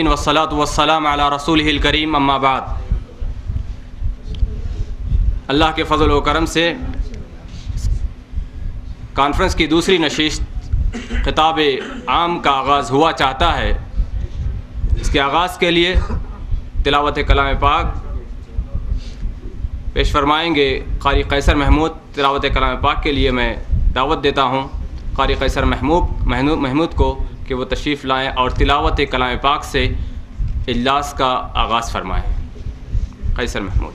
والصلاة والسلام علی رسولہ الکریم اما بعد. اللہ کے فضل و کرم سے کانفرنس کی دوسری نشست خطاب عام کا آغاز ہوا چاہتا ہے. اس کے آغاز کے لیے تلاوت کلام پاک پیش فرمائیں گے قاری قیصر محمود. تلاوت کلام پاک کے لیے میں دعوت دیتا ہوں قاری قیصر محمود کو کہ وہ تشریف لائیں اور تلاوت کلام پاک سے اجلاس کا آغاز فرمائیں. قیصر محمود.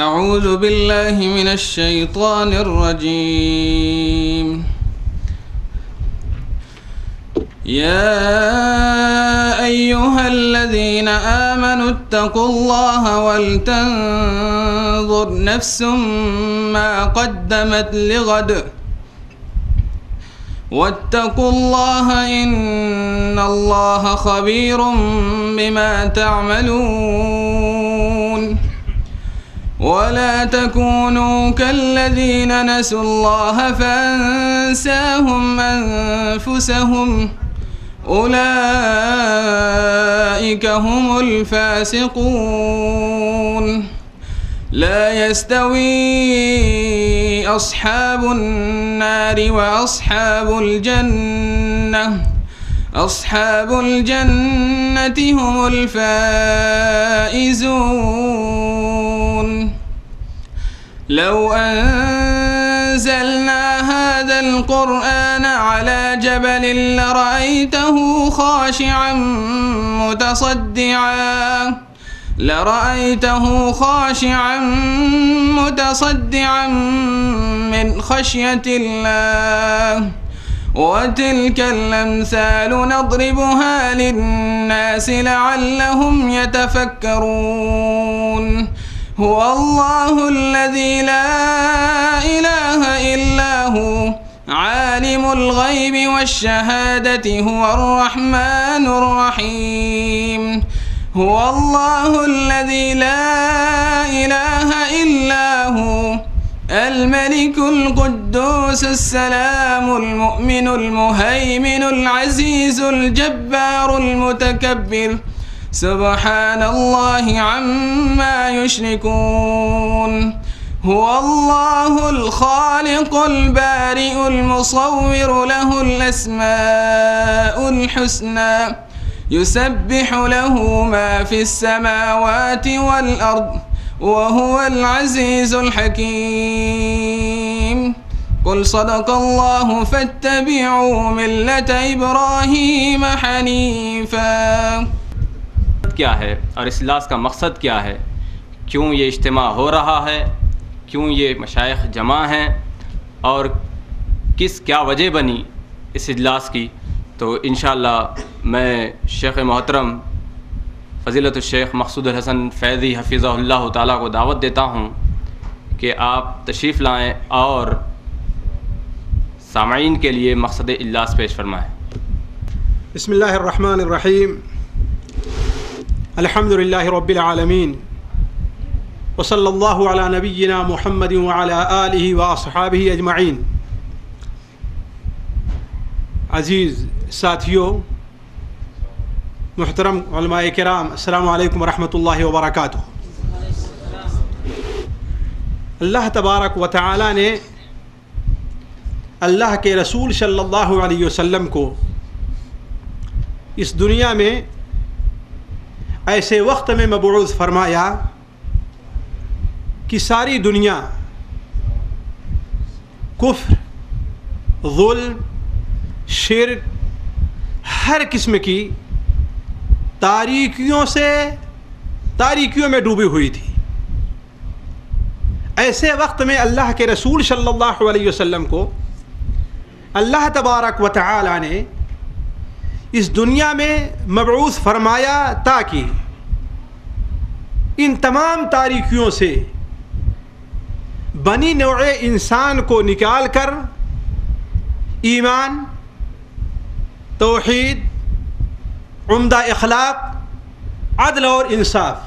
اعوذ باللہ من الشیطان الرجیم. یا ایہا الذین آمنوا اتقوا اللہ ولتنظر نفس ما قدمت لغد واتقوا اللہ ان اللہ خبیر بما تعملون ولا تكونوا كالذين نسوا الله فأنساهم أنفسهم أولئك هم الفاسقون. لا يستوي أصحاب النار وأصحاب الجنة أصحاب الجنة هم الفائزون. لو أنزلنا هذا القرآن على جبل لرأيته خاشعا متصدعا من خشية الله. وتلك الأمثال نضربها للناس لعلهم يتفكرون. هو الله الذي لا إله إلا هو عالم الغيب والشهادة هو الرحمن الرحيم. هو الله الذي لا إله إلا هو الملك القدوس السلام المؤمن المهيمن العزيز الجبار المتكبر سبحان الله عما يشركون. هو الله الخالق البارئ المصور له الأسماء الحسنى يسبح له ما في السماوات والأرض وهو العزيز الحكيم. قل صدق الله فاتبعوا ملة إبراهيم حنيفا. کیا ہے اور اس اجلاس کا مقصد کیا ہے؟ کیوں یہ اجتماع ہو رہا ہے؟ کیوں یہ مشائخ جمع ہیں؟ اور کیا وجہ بنی اس اجلاس کی؟ تو انشاءاللہ میں شیخ محترم فضیلت الشیخ مقصود الحسن فیضی حفظہ اللہ تعالیٰ کو دعوت دیتا ہوں کہ آپ تشریف لائیں اور سامعین کے لیے مقصد اجلاس پیش فرمائیں. بسم اللہ الرحمن الرحیم. الحمد للہ رب العالمین وصلی اللہ علی نبینا محمد وعلی آلہ واصحابہ اجمعین. عزیز ساتھیوں، محترم علماء کرام، السلام علیکم ورحمۃ اللہ وبرکاتہ. اللہ تبارک و تعالی نے اللہ کے رسول صلی اللہ علیہ وسلم کو اس دنیا میں ایسے وقت میں مبعوث فرمایا کہ ساری دنیا کفر، ظلم، شرک، ہر قسم کی تاریکیوں میں ڈوبی ہوئی تھی. ایسے وقت میں اللہ کے رسول صلی اللہ علیہ وسلم کو اللہ تبارک و تعالی نے اس دنیا میں مبعوث فرمایا تاکہ ان تمام تاریکیوں سے بنی نوع انسان کو نکال کر ایمان، توحید، عمدہ اخلاق، عدل اور انصاف،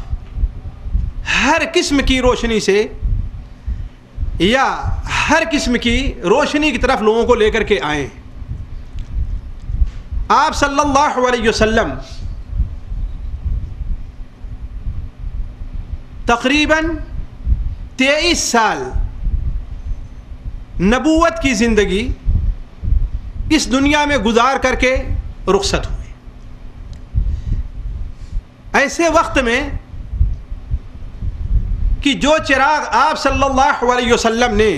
ہر قسم کی روشنی سے یا ہر قسم کی روشنی کی طرف لوگوں کو لے کر کے آئیں. آپ صلی اللہ علیہ وسلم تقریباً 23 سال نبوت کی زندگی اس دنیا میں گزار کر کے رخصت ہوئے. ایسے وقت میں کہ جو چراغ آپ صلی اللہ علیہ وسلم نے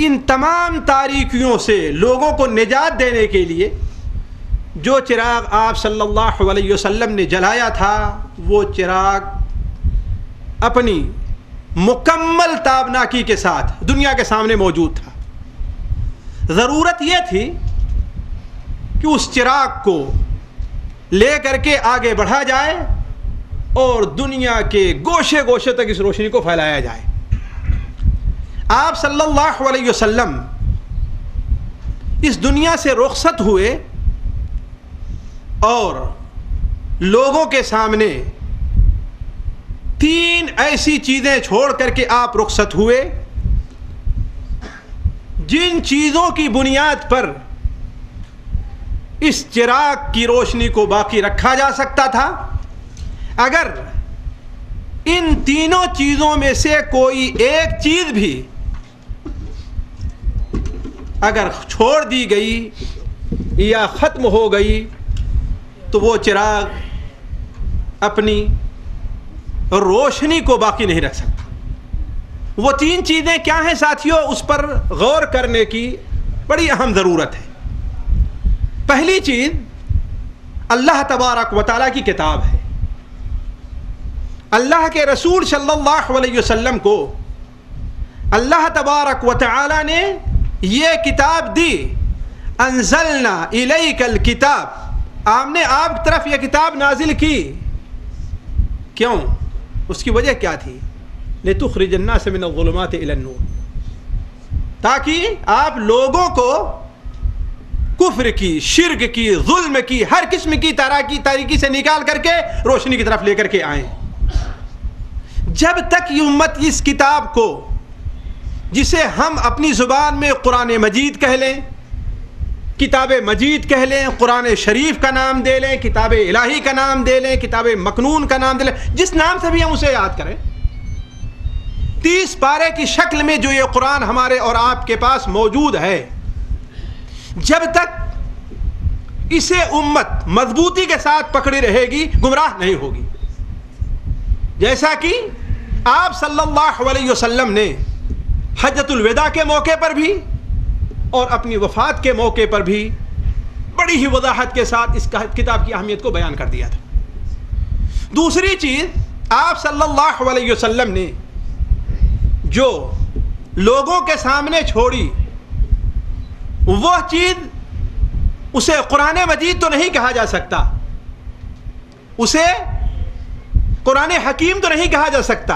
ان تمام تاریکیوں سے لوگوں کو نجات دینے کے لیے جو چراغ آپ صلی اللہ علیہ وسلم نے جلایا تھا وہ چراغ اپنی مکمل تابناکی کے ساتھ دنیا کے سامنے موجود تھا. ضرورت یہ تھی کہ اس چراغ کو لے کر کے آگے بڑھا جائے اور دنیا کے گوشے گوشے تک اس روشنی کو پھیلایا جائے. آپ صلی اللہ علیہ وسلم اس دنیا سے رخصت ہوئے اور لوگوں کے سامنے 3 ایسی چیزیں چھوڑ کر کے آپ رخصت ہوئے جن چیزوں کی بنیاد پر اس چراغ کی روشنی کو باقی رکھا جا سکتا تھا. اگر ان تینوں چیزوں میں سے کوئی ایک چیز بھی اگر چھوڑ دی گئی یا ختم ہو گئی تو وہ چراغ اپنی روشنی کو باقی نہیں رکھ سکتا. وہ 3 چیزیں کیا ہیں ساتھیوں؟ اس پر غور کرنے کی بڑی اہم ضرورت ہے. پہلی چیز اللہ تبارک و تعالیٰ کی کتاب ہے. اللہ کے رسول صلی اللہ علیہ وسلم کو اللہ تبارک و تعالیٰ نے یہ کتاب دی. انزلنا الیک الکتاب، ہم نے آپ کی طرف یہ کتاب نازل کی. کیوں؟ اس کی وجہ کیا تھی؟ لتخرج الناس من الظلمات الى النور، تاکہ آپ لوگوں کو کفر کی، شرک کی، ظلم کی، ہر قسم کی تاریکی سے نکال کر کے روشنی کی طرف لے کر کے آئیں. جب تک یہ امت اس کتاب کو، جسے ہم اپنی زبان میں قرآن مجید کہہ لیں، کتاب مجید کہہ لیں، قرآن شریف کا نام دے لیں، کتاب الہی کا نام دے لیں، کتاب مکنون کا نام دے لیں، جس نام سے بھی ہم اسے یاد کریں، 30 پارے کی شکل میں جو یہ قرآن ہمارے اور آپ کے پاس موجود ہے، جب تک اسے امت مضبوطی کے ساتھ پکڑی رہے گی گمراہ نہیں ہوگی. جیسا کہ آپ صلی اللہ علیہ وسلم نے حجۃ الوداع کے موقع پر بھی اور اپنی وفات کے موقع پر بھی بڑی ہی وضاحت کے ساتھ اس کتاب کی اہمیت کو بیان کر دیا تھا. دوسری چیز آپ صلی اللہ علیہ وسلم نے جو لوگوں کے سامنے چھوڑی وہ چیز، اسے قرآن مجید تو نہیں کہا جا سکتا، اسے قرآن حکیم تو نہیں کہا جا سکتا،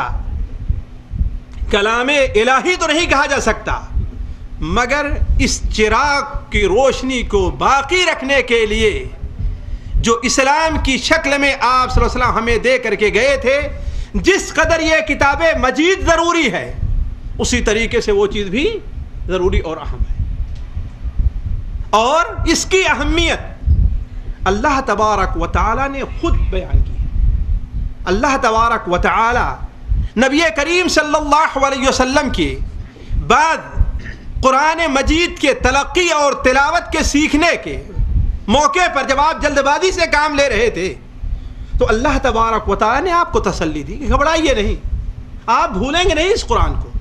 کلام الہی تو نہیں کہا جا سکتا، مگر اس چراغ کی روشنی کو باقی رکھنے کے لیے جو اسلام کی شکل میں آپ صلی اللہ علیہ وسلم ہمیں دے کر کے گئے تھے، جس قدر یہ کتاب مجید ضروری ہے اسی طریقے سے وہ چیز بھی ضروری اور اہم ہے. اور اس کی اہمیت اللہ تبارک و تعالی نے خود بیان کی. اللہ تبارک و تعالی نبی کریم صلی اللہ علیہ وسلم کے بعد قرآن مجید کے تلقی اور تلاوت کے سیکھنے کے موقع پر جب آپ جلد بازی سے کام لے رہے تھے تو اللہ تبارک و تعالی نے آپ کو تسلی دی کہ گھبرائیے نہیں، آپ بھولیں گے نہیں اس قرآن کو،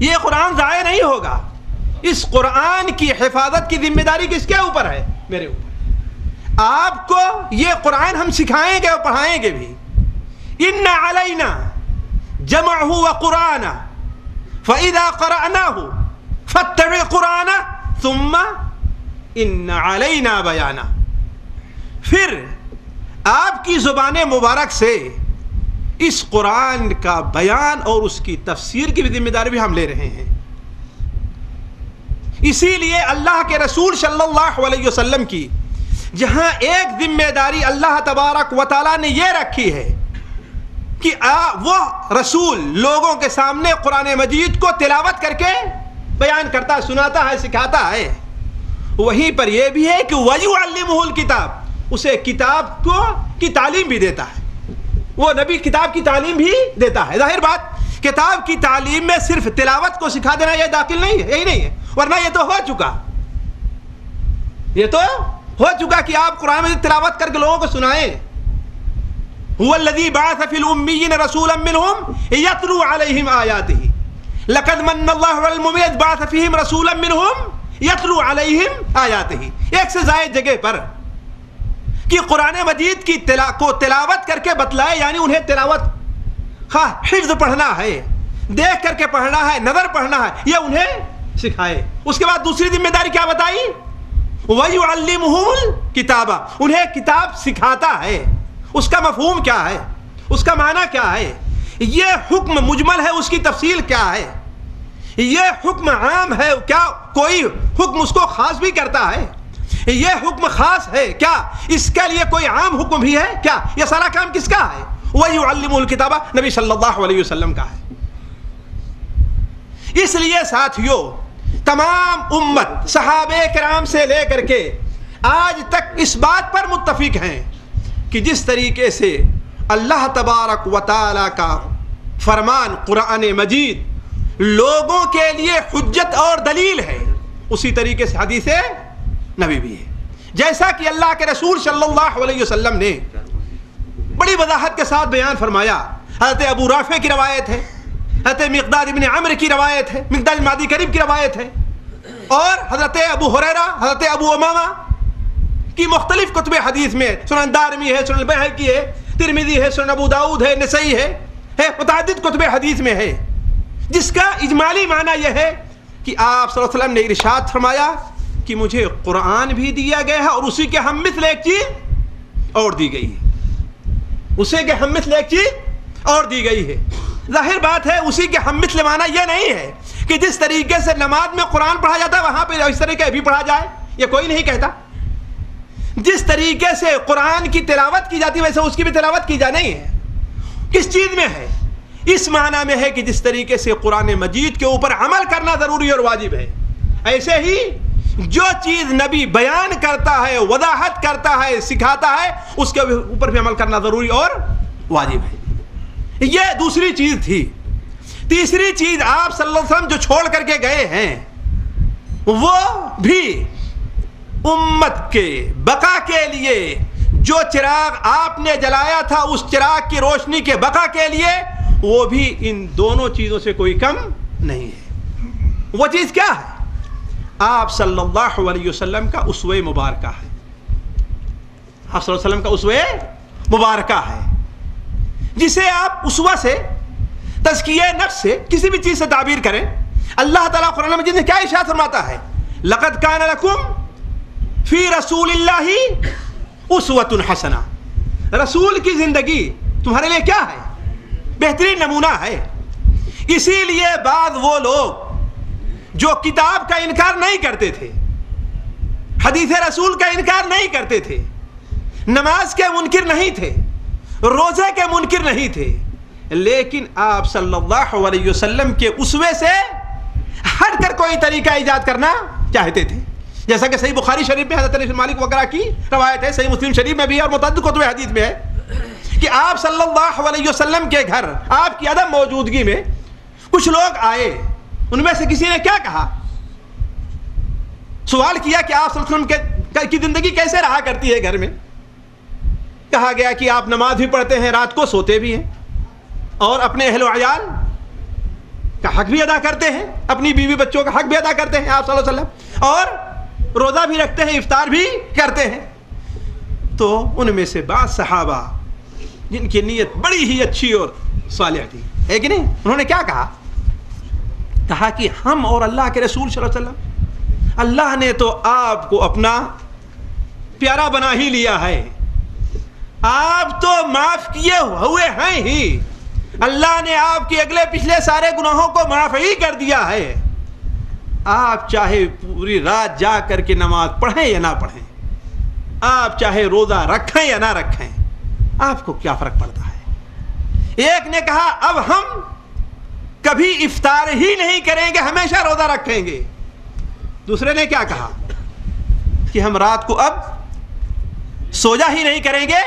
یہ قرآن ضائع نہیں ہوگا. اس قرآن کی حفاظت کی ذمہ داری کس کے اوپر ہے؟ میرے اوپر. آپ کو یہ قرآن ہم سکھائیں گے اور پڑھائیں گے بھی. ان علینا جمعہ وقرآنہ فاذا قرأناہ فاتبع قرآنہ ثم ان علینا بیانہ. پھر آپ کی زبان مبارک سے اس قرآن کا بیان اور اس کی تفسیر کی بھی ذمہ داری بھی ہم لے رہے ہیں. اسی لیے اللہ کے رسول صلی اللہ علیہ وسلم کی جہاں ایک ذمہ داری اللہ تبارک و تعالیٰ نے یہ رکھی ہے کہ وہ رسول لوگوں کے سامنے قرآن مجید کو تلاوت کر کے بیان کرتا، سناتا ہے، سکھاتا ہے، وہیں پر یہ بھی ہے کہ وَيُعَلِّمُهُ الْكِتَابَ، اسے کتاب کو کی تعلیم بھی دیتا ہے. وہ نبی کتاب کی تعلیم بھی دیتا ہے. ظاہر بات کتاب کی تعلیم میں صرف تلاوت کو سکھا دینا یہ داخل نہیں ہے, یہی نہیں ہے, ورنہ یہ تو ہو چکا کہ آپ قرآن میں تلاوت کر کے لوگوں کو سنائیں. هو الذی بعث فی الأمیین رسولا منہم یتلو علیہم آیاتہ لقد من اللہ علی المؤمنین اذ بعث فیہم رسولا منہم یتلو علیہم آیاتہ. ایک سے زائد جگہ پر کہ قرآن مجید کی کو تلاوت کر کے بتلائے, یعنی انہیں تلاوت حفظ پڑھنا ہے, دیکھ کر کے پڑھنا ہے, نظر پڑھنا ہے, یہ انہیں سکھائے. اس کے بعد دوسری ذمہ داری کیا بتائی؟ وَيُعَلِّمُهُمُ الْكِتَابَ, انہیں کتاب سکھاتا ہے. اس کا مفہوم کیا ہے, اس کا معنی کیا ہے, یہ حکم مجمل ہے, اس کی تفصیل کیا ہے, یہ حکم عام ہے, کیا کوئی حکم اس کو خاص بھی کرتا ہے, یہ حکم خاص ہے کیا, اس کے لیے کوئی عام حکم بھی ہے کیا, یہ سارا کام کس کا ہے؟ وَيُعَلِّمُ الْكِتَابَ نبی صلی اللہ علیہ وسلم کا ہے. اس لیے ساتھیو تمام امت صحابہ کرام سے لے کر کے آج تک اس بات پر متفق ہیں کہ جس طریقے سے اللہ تبارک و تعالی کا فرمان قرآن مجید لوگوں کے لیے حجت اور دلیل ہے, اسی طریقے سے حدیث نبی بھی ہے. جیسا کہ اللہ کے رسول صلی اللہ علیہ وسلم نے بڑی وضاحت کے ساتھ بیان فرمایا. حضرت ابو رافع کی روایت ہے, حضرت مقداد ابن عمرو کی روایت ہے, مقداد بن معدی کریم کی روایت ہے, اور حضرت ابو ہریرہ, حضرت ابو امامہ کی مختلف کتب حدیث میں, سنن دارمی ہے, سنن البیہقی ہے, ترمذی ہے, سنن ابو داؤد ہے, نسائی ہے, متعدد کتب حدیث میں ہے, جس کا اجمالی معنی یہ ہے کہ آپ صلی اللہ علیہ وسلم نے ارشاد فرمایا کہ مجھے قرآن بھی دیا گیا ہے اور اسی کے ہم مثل ایک چیز اور دی گئی ہے, اسی کے ہم مثل ایک چیز اور دی گئی ہے. ظاہر بات ہے اسی کے ہم مثل معنی یہ نہیں ہے کہ جس طریقے سے نماز میں قرآن پڑھا جاتا ہے وہاں پہ اس طریقے بھی پڑھا جائے, یہ کوئی نہیں کہتا. جس طریقے سے قرآن کی تلاوت کی جاتی ہے ویسے اس کی بھی تلاوت کی جائے نہیں ہے. کس چیز میں ہے؟ اس معنی میں ہے کہ جس طریقے سے قرآن مجید کے اوپر عمل کرنا ضروری اور واجب ہے, ایسے ہی جو چیز نبی بیان کرتا ہے, وضاحت کرتا ہے, سکھاتا ہے, اس کے اوپر بھی عمل کرنا ضروری اور واجب ہے. یہ دوسری چیز تھی. تیسری چیز آپ صلی اللہ علیہ وسلم جو چھوڑ کر کے گئے ہیں وہ بھی امت کے بقا کے لیے, جو چراغ آپ نے جلایا تھا اس چراغ کی روشنی کے بقا کے لیے, وہ بھی ان دونوں چیزوں سے کوئی کم نہیں ہے. وہ چیز کیا ہے؟ آپ صلی اللہ علیہ وسلم کا اسوہ مبارکہ ہے. آپ صلی اللہ علیہ وسلم کا اسوہ مبارکہ ہے, جسے آپ اسوہ سے, تزکیہ نفس سے, کسی بھی چیز سے تعبیر کریں. اللہ تعالیٰ قرآن مجید میں کیا ارشاد فرماتا ہے؟ لقد کان لکم فی رسول اللہ اسوۃ حسنہ. رسول کی زندگی تمہارے لیے کیا ہے؟ بہترین نمونہ ہے. اسی لیے بعض وہ لوگ جو کتاب کا انکار نہیں کرتے تھے, حدیث رسول کا انکار نہیں کرتے تھے, نماز کے منکر نہیں تھے, روزے کے منکر نہیں تھے, لیکن آپ صلی اللہ علیہ وسلم کے اسوے سے ہٹ کر کوئی طریقہ ایجاد کرنا چاہتے تھے. جیسا کہ صحیح بخاری شریف میں حضرت انس بن مالک وغیرہ کی روایت ہے, صحیح مسلم شریف میں بھی اور متعدد کتب حدیث میں ہے کہ آپ صلی اللہ علیہ وسلم کے گھر آپ کی عدم موجودگی میں کچھ لوگ آئے. ان میں سے کسی نے کیا کہا؟ سوال کیا کہ آپ صلی اللہ علیہ وسلم کی زندگی کیسے رہا کرتی ہے گھر میں. کہا گیا کہ آپ نماز بھی پڑھتے ہیں, رات کو سوتے بھی ہیں, اور اپنے اہل و عیال کا حق بھی ادا کرتے ہیں, اپنی بیوی بچوں کا حق بھی ادا کرتے ہیں آپ صلی اللہ علیہ وسلم, اور روزہ بھی رکھتے ہیں, افطار بھی کرتے ہیں. تو ان میں سے بعض صحابہ جن کی نیت بڑی ہی اچھی اور صالح تھی, ہے کہ نہیں, انہوں نے کیا کہا؟ کہا کہ ہم اور اللہ کے رسول صلی اللہ علیہ وسلم, اللہ نے تو آپ کو اپنا پیارا بنا ہی لیا ہے, آپ تو معاف کیے ہوئے ہیں ہی, اللہ نے آپ کے اگلے پچھلے سارے گناہوں کو معاف ہی کر دیا ہے. آپ چاہے پوری رات جا کر کے نماز پڑھیں یا نہ پڑھیں, آپ چاہے روزہ رکھیں یا نہ رکھیں, آپ کو کیا فرق پڑتا ہے؟ ایک نے کہا اب ہم کبھی افطار ہی نہیں کریں گے, ہمیشہ روزہ رکھیں گے. دوسرے نے کیا کہا کہ ہم رات کو اب سوجا ہی نہیں کریں گے,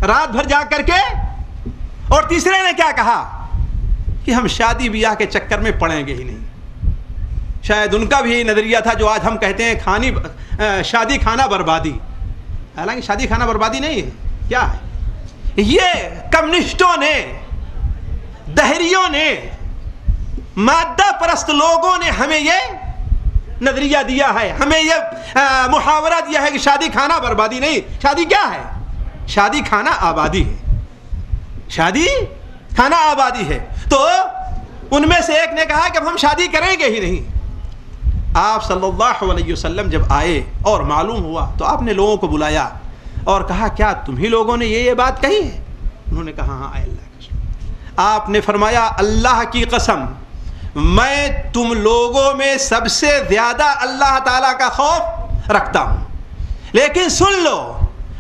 رات بھر جا کر کے اور تیسرے نے کیا کہا کہ ہم شادی بیاہ کے چکر میں پڑیں گے ہی نہیں. شاید ان کا بھی یہی نظریہ تھا جو آج ہم کہتے ہیں شادی کھانا بربادی. حالانکہ شادی کھانا بربادی نہیں ہے. کیا ہے یہ؟ کمیونسٹوں نے، دہریوں نے، مادہ پرست لوگوں نے ہمیں یہ نظریہ دیا ہے، ہمیں یہ محاورہ دیا ہے کہ شادی کھانا بربادی نہیں. شادی کیا ہے؟ شادی کھانا آبادی ہے. شادی کھانا آبادی ہے. تو ان میں سے ایک نے کہا کہ اب ہم شادی کریں گے ہی نہیں. آپ صلی اللہ علیہ وسلم جب آئے اور معلوم ہوا تو آپ نے لوگوں کو بلایا اور کہا کیا تم ہی لوگوں نے یہ بات کہی ہے؟ انہوں نے کہا ہاں اے اللہ کی قسم. آپ نے فرمایا اللہ کی قسم میں تم لوگوں میں سب سے زیادہ اللہ تعالیٰ کا خوف رکھتا ہوں، لیکن سن لو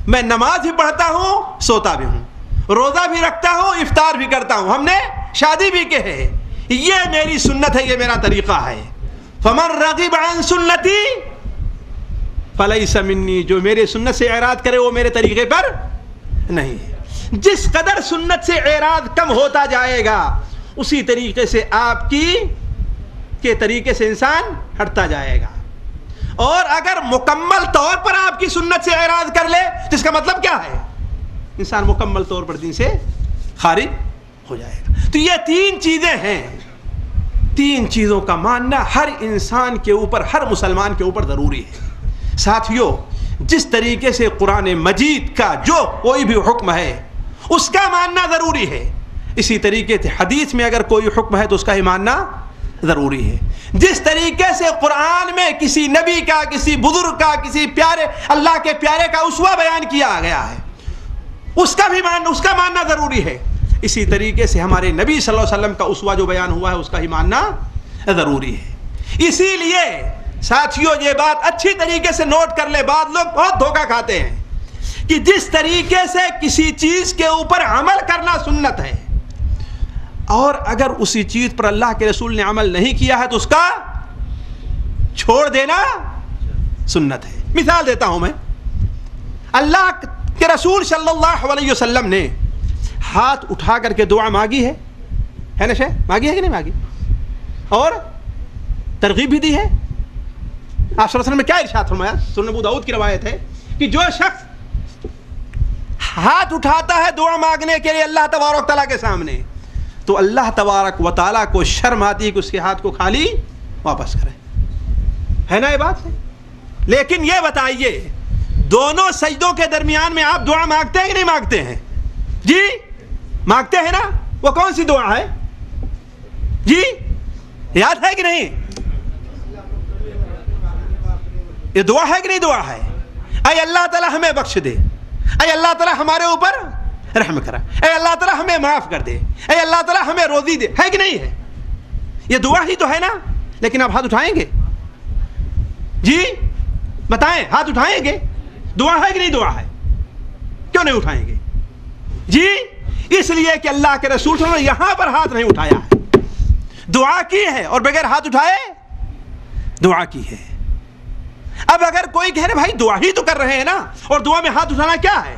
میں نماز بھی پڑھتا ہوں، سوتا بھی ہوں، روزہ بھی رکھتا ہوں، افطار بھی کرتا ہوں، ہم نے شادی بھی کی ہے. یہ میری سنت ہے، یہ میرا طریقہ ہے. فمن رغب عن سنتی فلیس منی، جو میرے سنت سے اعراض کرے وہ میرے طریقے پر نہیں ہے. جس قدر سنت سے اعراض کم ہوتا جائے گا اسی طریقے سے آپ کے طریقے سے انسان ہٹتا جائے گا. اور اگر مکمل طور پر آپ کی سنت سے اعراض کر لے تو اس کا مطلب کیا ہے؟ انسان مکمل طور پر دین سے خارج ہو جائے گا. تو یہ تین چیزیں ہیں. تین چیزوں کا ماننا ہر انسان کے اوپر، ہر مسلمان کے اوپر ضروری ہے. ساتھیو، جس طریقے سے قرآن مجید کا جو کوئی بھی حکم ہے اس کا ماننا ضروری ہے، اسی طریقے سے حدیث میں اگر کوئی حکم ہے تو اس کا ہی ماننا ضروری ہے. جس طریقے سے قرآن میں کسی نبی کا، کسی بزرگ کا، کسی پیارے اللہ کے پیارے کا اسوہ بیان کیا گیا ہے اس کا ماننا ضروری ہے. اسی طریقے سے ہمارے نبی صلی اللہ علیہ وسلم کا اسوہ جو بیان ہوا ہے اس کا ہی ماننا ضروری ہے. اسی لیے ساتھیوں یہ بات اچھی طریقے سے نوٹ کر لے، بعض لوگ بہت دھوکہ کھاتے ہیں کہ جس طریقے سے کسی چیز کے اوپر عمل کرنا سنت ہے اور اگر اسی چیز پر اللہ کے رسول نے عمل نہیں کیا ہے تو اس کا چھوڑ دینا سنت ہے. مثال دیتا ہوں میں. اللہ کے رسول صلی اللہ علیہ وسلم نے ہاتھ اٹھا کر کے دعا مانگی ہے نا شے؟ مانگی ہے کہ نہیں مانگی؟ اور ترغیب بھی دی ہے. آپ صلی اللہ علیہ وسلم نے کیا ارشاد فرمایا؟ سنن ابو داؤد کی روایت ہے کہ جو شخص ہاتھ اٹھاتا ہے دعا مانگنے کے لیے اللہ تبارک تعالیٰ کے سامنے تو اللہ تبارک و تعالیٰ کو شرم آتی ہے کہ اس کے ہاتھ کو خالی واپس کرے. ہے نا یہ بات؟ لیکن یہ بتائیے دونوں سجدوں کے درمیان میں آپ دعا مانگتے ہیں کہ نہیں مانگتے ہیں؟ جی مانگتے ہیں نا. وہ کون سی دعا ہے جی؟ یاد ہے کہ نہیں؟ یہ دعا ہے کہ نہیں دعا ہے؟ اے اللہ تعالیٰ ہمیں بخش دے، اے اللہ تعالیٰ ہمارے اوپر رحم کرا، اے اللہ تعالیٰ ہمیں معاف کر دے، اے اللہ تعالیٰ ہمیں روزی دے. ہے کہ نہیں ہے؟ یہ دعا ہی تو ہے نا. لیکن آپ ہاتھ اٹھائیں گے؟ جی بتائیں، ہاتھ اٹھائیں گے؟ دعا ہے کہ نہیں دعا ہے؟ کیوں نہیں اٹھائیں گے جی؟ اس لیے کہ اللہ کے رسول صلی اللہ علیہ وسلم نے یہاں پر ہاتھ نہیں اٹھایا ہے، دعا کی ہے اور بغیر ہاتھ اٹھائے دعا کی ہے. اب اگر کوئی کہہ رہے بھائی دعا ہی تو کر رہے ہیں نا اور دعا میں ہاتھ اٹھانا کیا ہے؟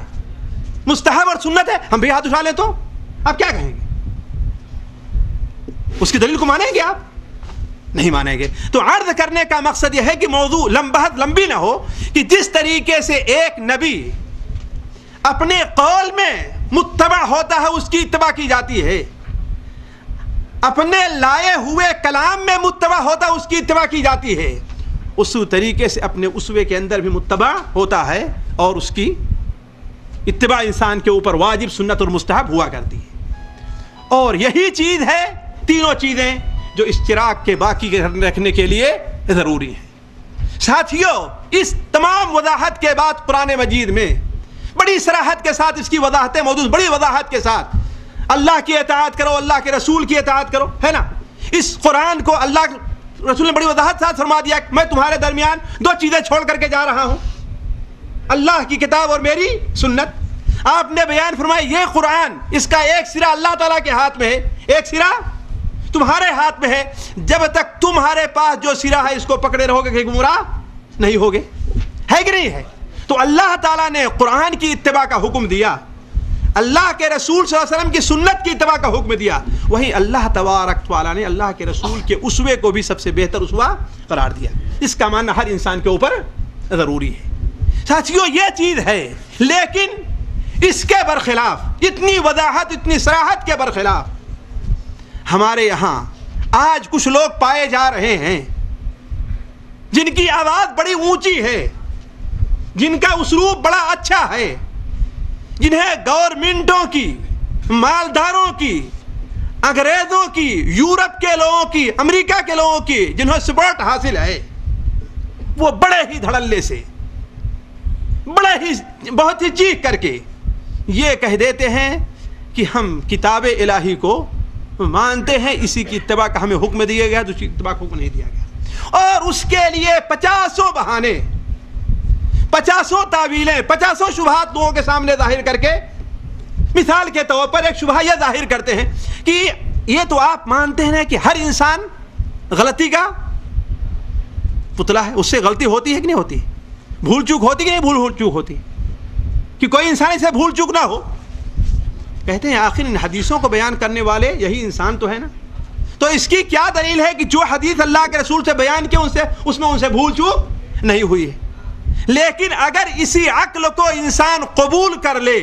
مستحب اور سنت ہے، ہم بھی ہاتھ اٹھا لیں تو آپ کیا کہیں گے؟ اس کی دلیل کو مانیں گے؟ آپ نہیں مانیں گے. تو عرض کرنے کا مقصد یہ ہے کہ موضوع بہت لمبی نہ ہو کہ جس طریقے سے ایک نبی اپنے قول میں متبع ہوتا ہے اس کی اتباع کی جاتی ہے، اپنے لائے ہوئے کلام میں متبع ہوتا ہے اس کی اتباع کی جاتی ہے، اسی طریقے سے اپنے اسوے کے اندر بھی متبع ہوتا ہے اور اس کی اتباع انسان کے اوپر واجب، سنت اور مستحب ہوا کرتی ہے. اور یہی چیز ہے، تینوں چیزیں جو اشتراک کے باقی رکھنے کے لیے ضروری ہیں. ساتھیوں، اس تمام وضاحت کے بعد قرآن مجید میں بڑی صراحت کے ساتھ اس کی وضاحتیں موجود، بڑی وضاحت کے ساتھ اللہ کی اطاعت کرو، اللہ کے رسول کی اطاعت کرو، ہے نا. اس قرآن کو اللہ رسول نے بڑی وضاحت ساتھ فرما دیا کہ میں تمہارے درمیان دو چیزیں چھوڑ کر کے جا رہا ہوں، اللہ کی کتاب اور میری سنت. آپ نے بیان فرمایا یہ قرآن، اس کا ایک سرا اللہ تعالیٰ کے ہاتھ میں ہے، ایک سرا تمہارے ہاتھ میں ہے. جب تک تمہارے پاس جو سرا ہے اس کو پکڑے رہو گے کہ گمراہ نہیں ہوگے. ہے کہ نہیں ہے؟ تو اللہ تعالیٰ نے قرآن کی اتباع کا حکم دیا. اللہ کے رسول صلی اللہ علیہ وسلم کی سنت کی اتباع کا حکم دیا، وہیں اللہ تبارک تعالیٰ نے اللہ کے رسول کے اسوے کو بھی سب سے بہتر اسوہ قرار دیا۔ اس کا ماننا ہر انسان کے اوپر ضروری ہے۔ ساتھیوں یہ چیز ہے، لیکن اس کے برخلاف، اتنی وضاحت اتنی صراحت کے برخلاف ہمارے یہاں آج کچھ لوگ پائے جا رہے ہیں جن کی آواز بڑی اونچی ہے، جن کا اسلوب بڑا اچھا ہے، جنہیں گورنمنٹوں کی، مالداروں کی، انگریزوں کی، یورپ کے لوگوں کی، امریکہ کے لوگوں کی جنہیں سپورٹ حاصل ہے، وہ بڑے ہی دھڑلے سے، بہت ہی چیخ کر کے یہ کہہ دیتے ہیں کہ ہم کتاب الہی کو مانتے ہیں، اسی کی اتباع کا ہمیں حکم دیا گیا، دوسری اتباع کا حکم نہیں دیا گیا، اور اس کے لیے 50 بہانے، 50 تعویلیں، 50 شبہات لوگوں کے سامنے ظاہر کر کے، مثال کے طور پر ایک شبہ یہ ظاہر کرتے ہیں کہ یہ تو آپ مانتے ہیں کہ ہر انسان غلطی کا پتلا ہے، اس سے غلطی ہوتی ہے کہ نہیں ہوتی، بھول چوک ہوتی کہ نہیں بھول چوک ہوتی، کہ کوئی انسان سے بھول چوک نہ ہو۔ کہتے ہیں آخر ان حدیثوں کو بیان کرنے والے یہی انسان تو ہے نا، تو اس کی کیا دلیل ہے کہ جو حدیث اللہ کے رسول سے بیان کی اس میں ان سے بھول چوک نہیں ہوئی ہے؟ لیکن اگر اسی عقل کو انسان قبول کر لے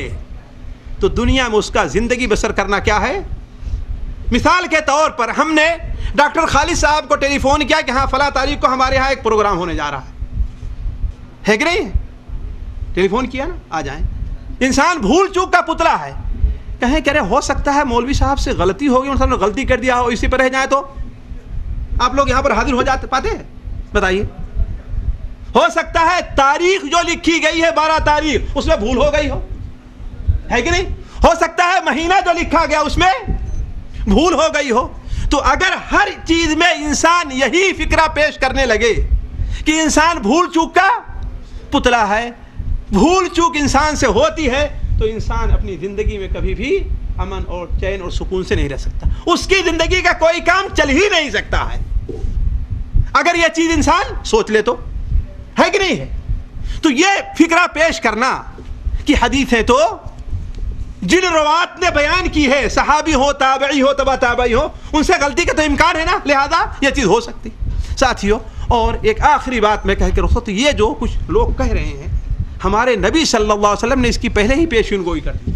تو دنیا میں اس کا زندگی بسر کرنا کیا ہے؟ مثال کے طور پر ہم نے ڈاکٹر خالد صاحب کو ٹیلی فون کیا کہ ہاں فلاں تاریخ کو ہمارے ہاں ایک پروگرام ہونے جا رہا ہے کہ نہیں؟ ٹیلی فون کیا نا، آ جائیں۔ انسان بھول چوک کا پتلا ہے، کہیں کہ ہو سکتا ہے مولوی صاحب سے غلطی ہوگی، انہوں نے غلطی کر دیا ہو، اسی پر رہ جائیں تو آپ لوگ یہاں پر حاضر ہو جاتے پاتے ہیں؟ بتائیے، ہو سکتا ہے تاریخ جو لکھی گئی ہے 12 تاریخ اس میں بھول ہو گئی ہو، ہے کہ نہیں؟ ہو سکتا ہے مہینہ جو لکھا گیا اس میں بھول ہو گئی ہو۔ تو اگر ہر چیز میں انسان یہی فکرہ پیش کرنے لگے کہ انسان بھول چوک کا پتلا ہے، بھول چوک انسان سے ہوتی ہے، تو انسان اپنی زندگی میں کبھی بھی امن اور چین اور سکون سے نہیں رہ سکتا، اس کی زندگی کا کوئی کام چل ہی نہیں سکتا ہے اگر یہ چیز انسان سوچ لے تو، ہے کہ نہیں ہے؟ تو یہ فکرہ پیش کرنا کہ حدیثیں تو جن روات نے بیان کی ہے، صحابی ہو، تابعی ہو، تبع تابعی ہو، ان سے غلطی کا تو امکان ہے نا، لہذا یہ چیز ہو سکتی۔ ساتھیوں، اور ایک آخری بات میں کہہ کے رخصت، یہ جو کچھ لوگ کہہ رہے ہیں، ہمارے نبی صلی اللہ علیہ وسلم نے اس کی پہلے ہی پیشین گوئی کر دی،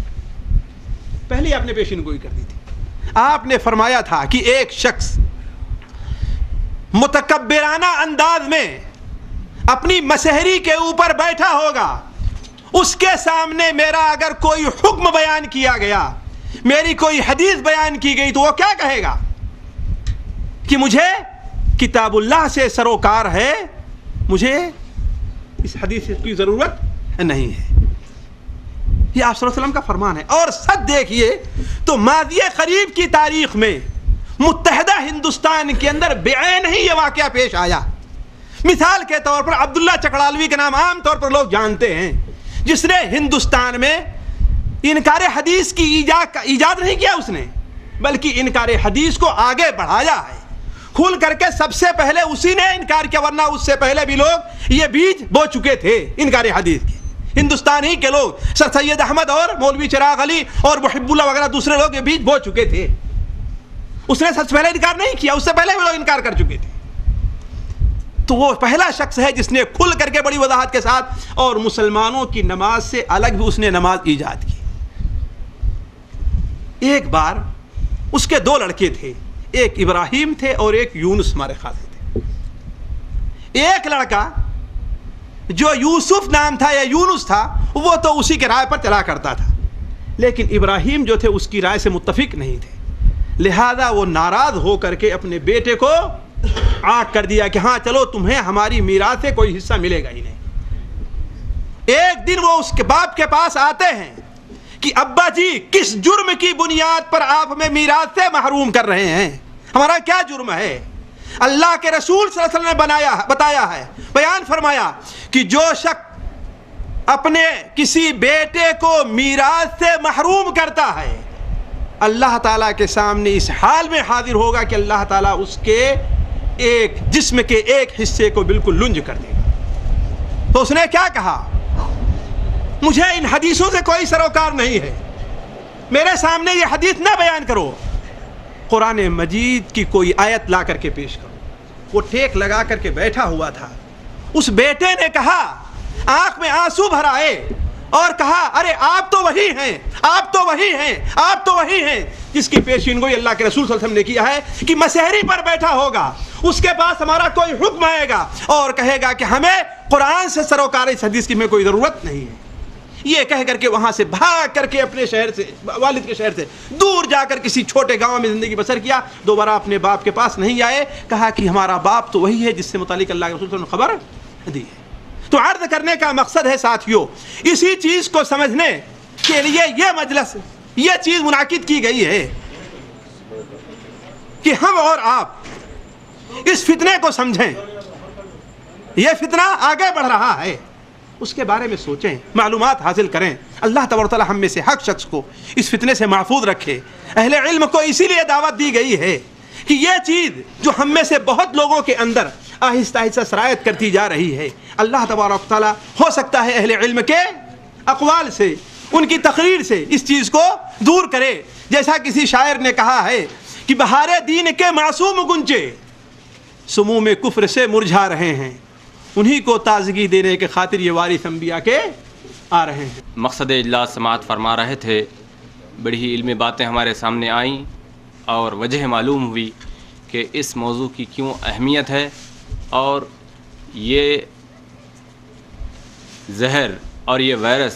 پہلے ہی آپ نے پیشین گوئی کر دی تھی۔ آپ نے فرمایا تھا کہ ایک شخص متکبرانہ انداز میں اپنی مسہری کے اوپر بیٹھا ہوگا، اس کے سامنے میرا اگر کوئی حکم بیان کیا گیا، میری کوئی حدیث بیان کی گئی، تو وہ کیا کہے گا کہ مجھے کتاب اللہ سے سروکار ہے، مجھے اس حدیث کی ضرورت نہیں ہے۔ یہ آپ صلی اللہ علیہ وسلم کا فرمان ہے۔ اور سچ دیکھیے تو ماضی قریب کی تاریخ میں متحدہ ہندوستان کے اندر بعین ہی یہ واقعہ پیش آیا۔ مثال کے طور پر عبداللہ چکڑالوی کا نام عام طور پر لوگ جانتے ہیں، جس نے ہندوستان میں انکار حدیث کی ایجاد نہیں کیا اس نے، بلکہ انکار حدیث کو آگے بڑھایا ہے، کھل کر کے سب سے پہلے اسی نے انکار کیا، ورنہ اس سے پہلے بھی لوگ یہ بیج بو چکے تھے انکار حدیث کے، ہندوستان ہی کے لوگ، سر سید احمد اور مولوی چراغ علی اور محب اللہ وغیرہ دوسرے لوگ یہ بیج بو چکے تھے۔ اس نے سب سے پہلے انکار نہیں کیا، اس سے پہلے بھی لوگ انکار کر چکے تھے۔ تو وہ پہلا شخص ہے جس نے کھل کر کے بڑی وضاحت کے ساتھ، اور مسلمانوں کی نماز سے الگ بھی اس نے نماز ایجاد کی۔ ایک بار اس کے 2 لڑکے تھے، ایک ابراہیم تھے اور ایک یونس ہمارے خیال تھے۔ ایک لڑکا جو یوسف نام تھا یا یونس تھا، وہ تو اسی کے رائے پر چلا کرتا تھا، لیکن ابراہیم جو تھے اس کی رائے سے متفق نہیں تھے، لہذا وہ ناراض ہو کر کے اپنے بیٹے کو آگ کر دیا کہ ہاں چلو تمہیں ہماری میراث سے کوئی حصہ ملے گا ہی نہیں۔ ایک دن وہ اس کے باپ کے پاس آتے ہیں کہ ابا جی کس جرم کی بنیاد پر آپ ہمیں میراث سے محروم کر رہے ہیں، ہمارا کیا جرم ہے؟ اللہ کے رسول صلی اللہ علیہ وسلم نے بتایا ہے، بیان فرمایا کہ جو شخص اپنے کسی بیٹے کو میراث سے محروم کرتا ہے، اللہ تعالیٰ کے سامنے اس حال میں حاضر ہوگا کہ اللہ تعالیٰ اس کے ایک جسم کے ایک حصے کو بالکل لنج کر دے گا۔ تو اس نے کیا کہا؟ مجھے ان حدیثوں سے کوئی سروکار نہیں ہے، میرے سامنے یہ حدیث نہ بیان کرو، قرآن مجید کی کوئی آیت لا کر کے پیش کرو۔ وہ ٹیک لگا کر کے بیٹھا ہوا تھا، اس بیٹے نے کہا، آنکھ میں آنسو بھر آئے اور کہا، ارے آپ تو وہی ہیں، آپ تو وہی ہیں، آپ تو وہی ہیں جس کی پیشین گوئی اللہ کے رسول صلی اللہ علیہ وسلم نے کیا ہے کہ مسحری پر بیٹھا ہوگا، اس کے پاس ہمارا کوئی حکم آئے گا اور کہے گا کہ ہمیں قرآن سے سروکار اس حدیث کی میں کوئی ضرورت نہیں ہے۔ یہ کہہ کر کے وہاں سے بھاگ کر کے اپنے شہر سے، والد کے شہر سے دور جا کر کسی چھوٹے گاؤں میں زندگی بسر کیا، دوبارہ اپنے باپ کے پاس نہیں آئے، کہا کہ ہمارا باپ تو وہی ہے جس سے متعلق اللہ کے رسول صلی اللہ علیہ وسلم نے خبر دی ہے۔ تو عرض کرنے کا مقصد ہے ساتھیوں، اسی چیز کو سمجھنے کے لیے یہ مجلس، یہ چیز منعقد کی گئی ہے کہ ہم اور آپ اس فتنے کو سمجھیں۔ یہ فتنہ آگے بڑھ رہا ہے، اس کے بارے میں سوچیں، معلومات حاصل کریں۔ اللہ تبارک و تعالی ہم میں سے ہر شخص کو اس فتنے سے محفوظ رکھے۔ اہل علم کو اسی لیے دعوت دی گئی ہے کہ یہ چیز جو ہم میں سے بہت لوگوں کے اندر آہستہ آہستہ سرایت کرتی جا رہی ہے، اللہ تبارک و تعالی ہو سکتا ہے اہل علم کے اقوال سے، ان کی تقریر سے اس چیز کو دور کرے۔ جیسا کسی شاعر نے کہا ہے کہ بہار دین کے معصوم گنجے سموم کفر سے مرجھا رہے ہیں، انہی کو تازگی دینے کے خاطر یہ وارث انبیاء کے آ رہے ہیں۔ مقصد اجلاس سماعت فرما رہے تھے، بڑی ہی علمی باتیں ہمارے سامنے آئیں اور وجہ معلوم ہوئی کہ اس موضوع کی کیوں اہمیت ہے اور یہ زہر اور یہ وائرس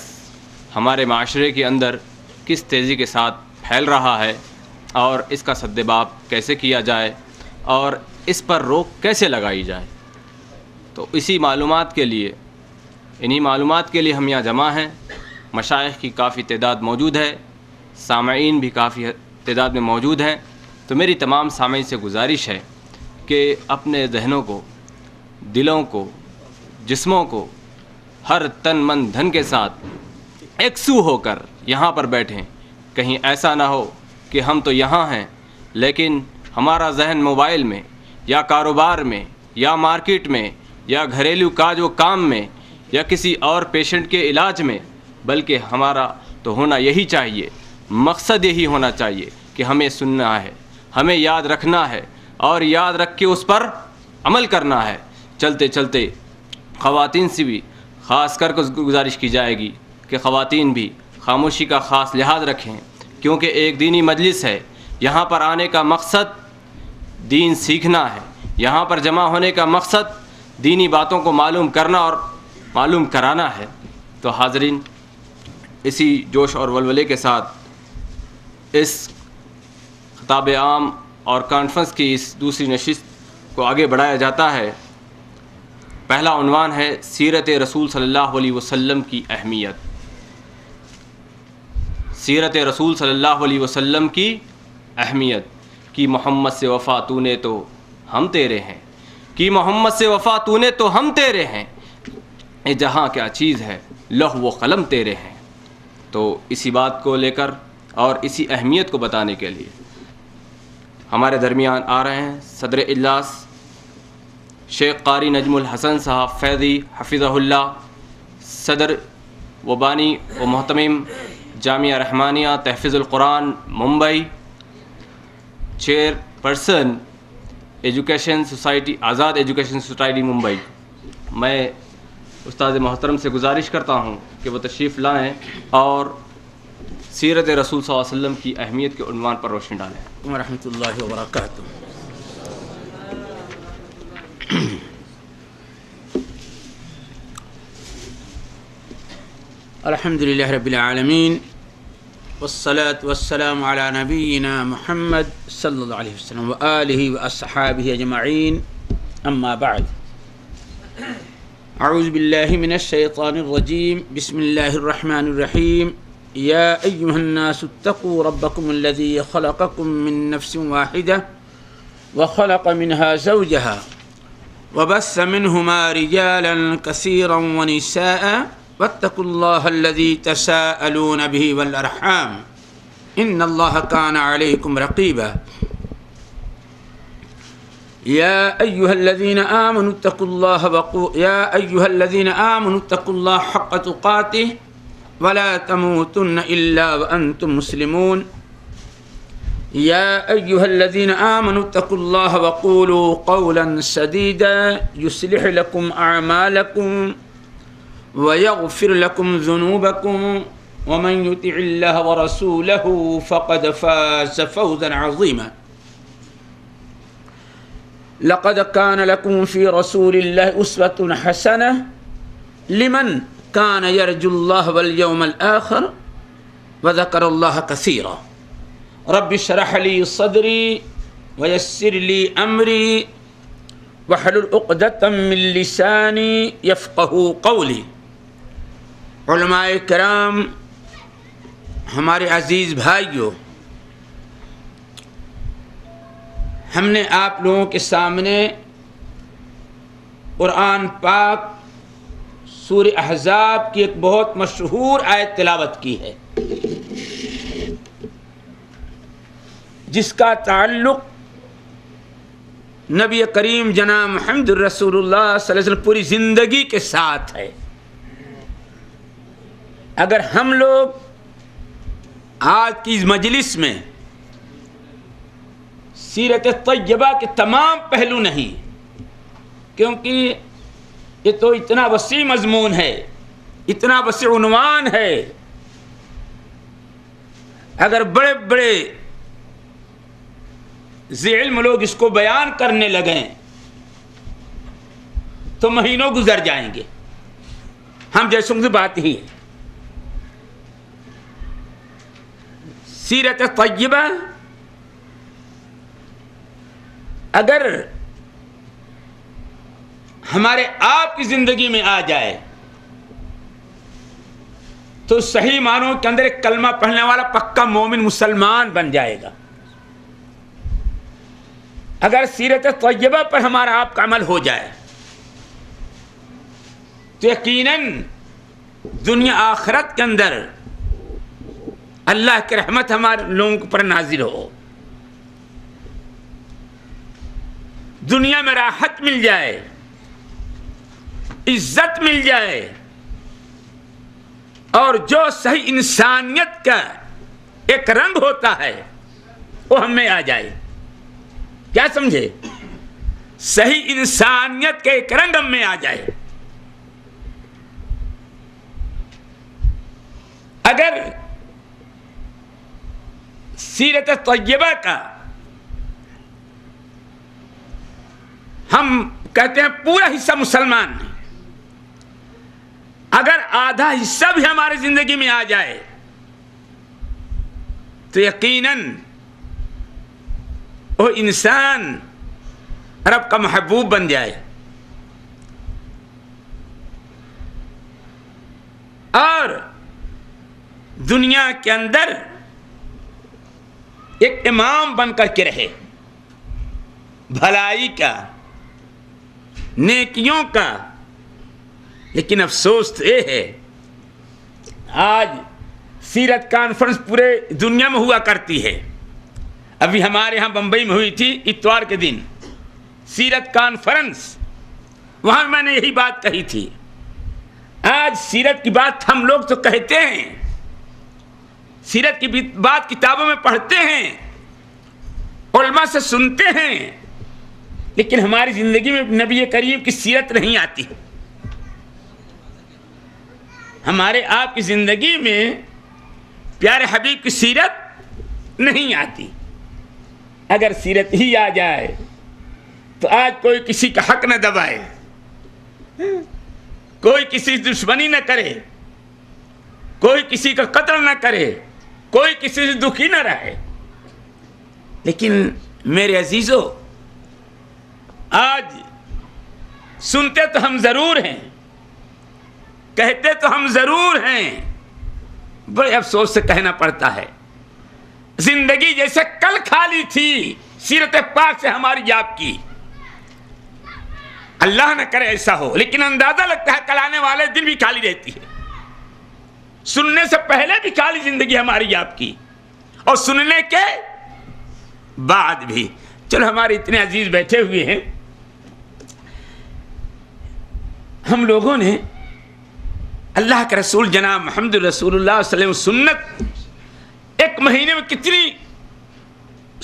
ہمارے معاشرے کے اندر کس تیزی کے ساتھ پھیل رہا ہے اور اس کا سدباب کیسے کیا جائے اور اس پر روک کیسے لگائی جائے۔ تو اسی معلومات کے لیے، انہی معلومات کے لیے ہم یہاں جمع ہیں۔ مشائخ کی کافی تعداد موجود ہے، سامعین بھی کافی تعداد میں موجود ہیں۔ تو میری تمام سامعین سے گزارش ہے کہ اپنے ذہنوں کو، دلوں کو، جسموں کو ہر تن من دھن کے ساتھ یکسو ہو کر یہاں پر بیٹھیں۔ کہیں ایسا نہ ہو کہ ہم تو یہاں ہیں لیکن ہمارا ذہن موبائل میں یا کاروبار میں یا مارکیٹ میں یا گھریلو کاج و کام میں یا کسی اور پیشنٹ کے علاج میں، بلکہ ہمارا تو ہونا یہی چاہیے، مقصد یہی ہونا چاہیے کہ ہمیں سننا ہے، ہمیں یاد رکھنا ہے اور یاد رکھ کے اس پر عمل کرنا ہے۔ چلتے چلتے خواتین سے بھی خاص کر کے گزارش کی جائے گی کہ خواتین بھی خاموشی کا خاص لحاظ رکھیں، کیونکہ ایک دینی مجلس ہے، یہاں پر آنے کا مقصد دین سیکھنا ہے، یہاں پر جمع ہونے کا مقصد دینی باتوں کو معلوم کرنا اور معلوم کرانا ہے۔ تو حاضرین، اسی جوش اور ولولے کے ساتھ اس خطاب عام اور کانفرنس کی اس دوسری نشست کو آگے بڑھایا جاتا ہے۔ پہلا عنوان ہے سیرت رسول صلی اللہ علیہ وسلم کی اہمیت۔ سیرت رسول صلی اللہ علیہ وسلم کی اہمیت کہ محمد سے وفا تو نے تو ہم تیرے ہیں، کہ محمد سے وفا تو نے تو ہم تیرے ہیں، اے جہاں کیا چیز ہے لوح و قلم تیرے ہیں۔ تو اسی بات کو لے کر اور اسی اہمیت کو بتانے کے لیے ہمارے درمیان آ رہے ہیں صدر اجلاس شیخ قاری نجم الحسن صاحب فیضی حفظہ اللہ، صدر و بانی و محتمم جامعہ Rahmania Tahaffuz ul-Quran Mumbai, chair person education society Azad education society Mumbai. میں استاد محترم سے گزارش کرتا ہوں کہ وہ تشریف لائیں اور سیرت رسول صلی اللہ علیہ وسلم کی اہمیت کے عنوان پر روشنی ڈالیں۔ ورحمۃ اللہ وبرکاتہ۔ الحمد للہ رب العالمین والصلاة والسلام علی نبینا محمد صلی اللہ علیہ وسلم وآلہ واصحابہ اجمعین، اما بعد۔ اعوذ باللہ من الشیطان الرجیم، بسم اللہ الرحمن الرحیم۔ یا ایہا الناس اتقوا ربکم الذی خلقکم من نفس واحدہ وخلق منها زوجها وبث منهما رجالا كثيرا ونساء واتقوا الله الذي تساءلون به والأرحام إن الله كان عليكم رقيبا يا أيها الذين آمنوا اتقوا الله حق تقاته ولا تموتن إلا وأنتم مسلمون يا أيها الذين آمنوا اتقوا الله وقولوا قولا سديدا يصلح لكم أعمالكم ويغفر لكم ذنوبكم ومن يطع الله ورسوله فقد فاز فوزا عظيما لقد كان لكم في رسول الله أسوة حسنة لمن كان يرجو الله واليوم الآخر وذكر الله كثيرا رب اشرح لي صدري ويسر لي أمري واحلل عقدة من لساني يفقهوا قولي علماء کرام، ہمارے عزیز بھائیوں، ہم نے آپ لوگوں کے سامنے قرآن پاک سورہ احزاب کی ایک بہت مشہور آیت تلاوت کی ہے، جس کا تعلق نبی کریم جناب محمد رسول اللہ صلی اللہ علیہ وسلم پوری زندگی کے ساتھ ہے۔ اگر ہم لوگ آج کی اس مجلس میں سیرت طیبہ کے تمام پہلو نہیں، کیونکہ یہ تو اتنا وسیع مضمون ہے، اتنا وسیع عنوان ہے، اگر بڑے بڑے ذی علم لوگ اس کو بیان کرنے لگیں تو مہینوں گزر جائیں گے، ہم جیسوں کی بات ہی ہے۔ سیرت طیبہ اگر ہمارے آپ کی زندگی میں آ جائے تو صحیح معنوں کے اندر ایک کلمہ پڑھنے والا پکا مومن مسلمان بن جائے گا۔ اگر سیرت طیبہ پر ہمارا آپ کا عمل ہو جائے تو یقیناً دنیا آخرت کے اندر اللہ کی رحمت ہمارے لوگوں پر نازل ہو، دنیا میں راحت مل جائے، عزت مل جائے، اور جو صحیح انسانیت کا ایک رنگ ہوتا ہے وہ ہم میں آ جائے۔ کیا سمجھے؟ صحیح انسانیت کا ایک رنگ ہم میں آ جائے۔ اگر سیرت طیبہ کا ہم کہتے ہیں پورا حصہ مسلمان ہیں، اگر آدھا حصہ بھی ہماری زندگی میں آ جائے تو یقیناً وہ انسان رب کا محبوب بن جائے۔ اور دنیا کے اندر ایک امام بن کر کے رہے، بھلائی کا، نیکیوں کا۔ لیکن افسوس تو یہ ہے آج سیرت کانفرنس پورے دنیا میں ہوا کرتی ہے۔ ابھی ہمارے ہاں بمبئی میں ہوئی تھی اتوار کے دن سیرت کانفرنس، وہاں میں نے یہی بات کہی تھی۔ آج سیرت کی بات ہم لوگ تو کہتے ہیں، سیرت کی بات کتابوں میں پڑھتے ہیں، علماء سے سنتے ہیں، لیکن ہماری زندگی میں نبی کریم کی سیرت نہیں آتی۔ ہمارے آپ کی زندگی میں پیارے حبیب کی سیرت نہیں آتی۔ اگر سیرت ہی آ جائے تو آج کوئی کسی کا حق نہ دبائے، کوئی کسی سے دشمنی نہ کرے، کوئی کسی کا قتل نہ کرے، کوئی کسی سے دکھی نہ رہے۔ لیکن میرے عزیزو، آج سنتے تو ہم ضرور ہیں، کہتے تو ہم ضرور ہیں، بڑے افسوس سے کہنا پڑتا ہے زندگی جیسے کل خالی تھی سیرت پاک سے ہماری آپ کی۔ اللہ نہ کرے ایسا ہو، لیکن اندازہ لگتا ہے کل آنے والے دن بھی خالی رہتی ہے، سننے سے پہلے بھی خالی زندگی ہماری آپ کی، اور سننے کے بعد بھی۔ چلو ہمارے اتنے عزیز بیٹھے ہوئے ہیں، ہم لوگوں نے اللہ کے رسول جناب محمد رسول اللہ صلی اللہ علیہ وسلم سنت ایک مہینے میں کتنی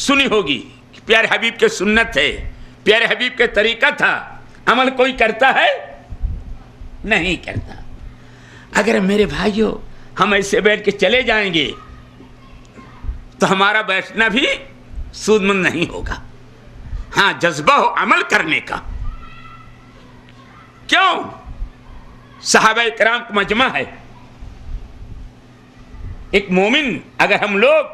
سنی ہوگی کہ پیارے حبیب کے سنت ہے، پیارے حبیب کے طریقہ تھا، عمل کوئی کرتا ہے؟ نہیں کرتا۔ اگر میرے بھائیوں ہم ایسے بیٹھ کے چلے جائیں گے تو ہمارا بیٹھنا بھی سود مند نہیں ہوگا۔ ہاں، جذبہ ہو عمل کرنے کا۔ کیوں؟ صحابہ کرام کا مجمع ہے۔ ایک مومن اگر ہم لوگ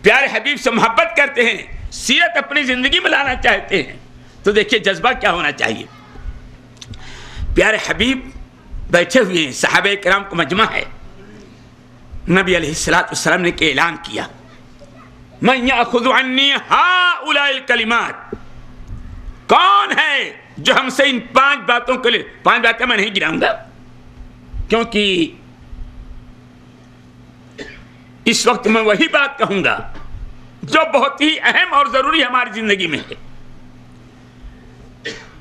پیارے حبیب سے محبت کرتے ہیں، سیرت اپنی زندگی میں لانا چاہتے ہیں، تو دیکھیے جذبہ کیا ہونا چاہیے۔ پیارے حبیب بیٹھے ہوئے ہیں، صحابہ کرام کا مجمع ہے، نبی علیہ السلام نے کہ اعلان کیا من یأخذ عنی ہؤلاء الکلمات، کون ہے جو ہم سے ان 5 باتوں کے لیے، 5 باتیں میں نہیں گراؤں گا کیونکہ اس وقت میں وہی بات کہوں گا جو بہت ہی اہم اور ضروری ہماری زندگی میں ہے۔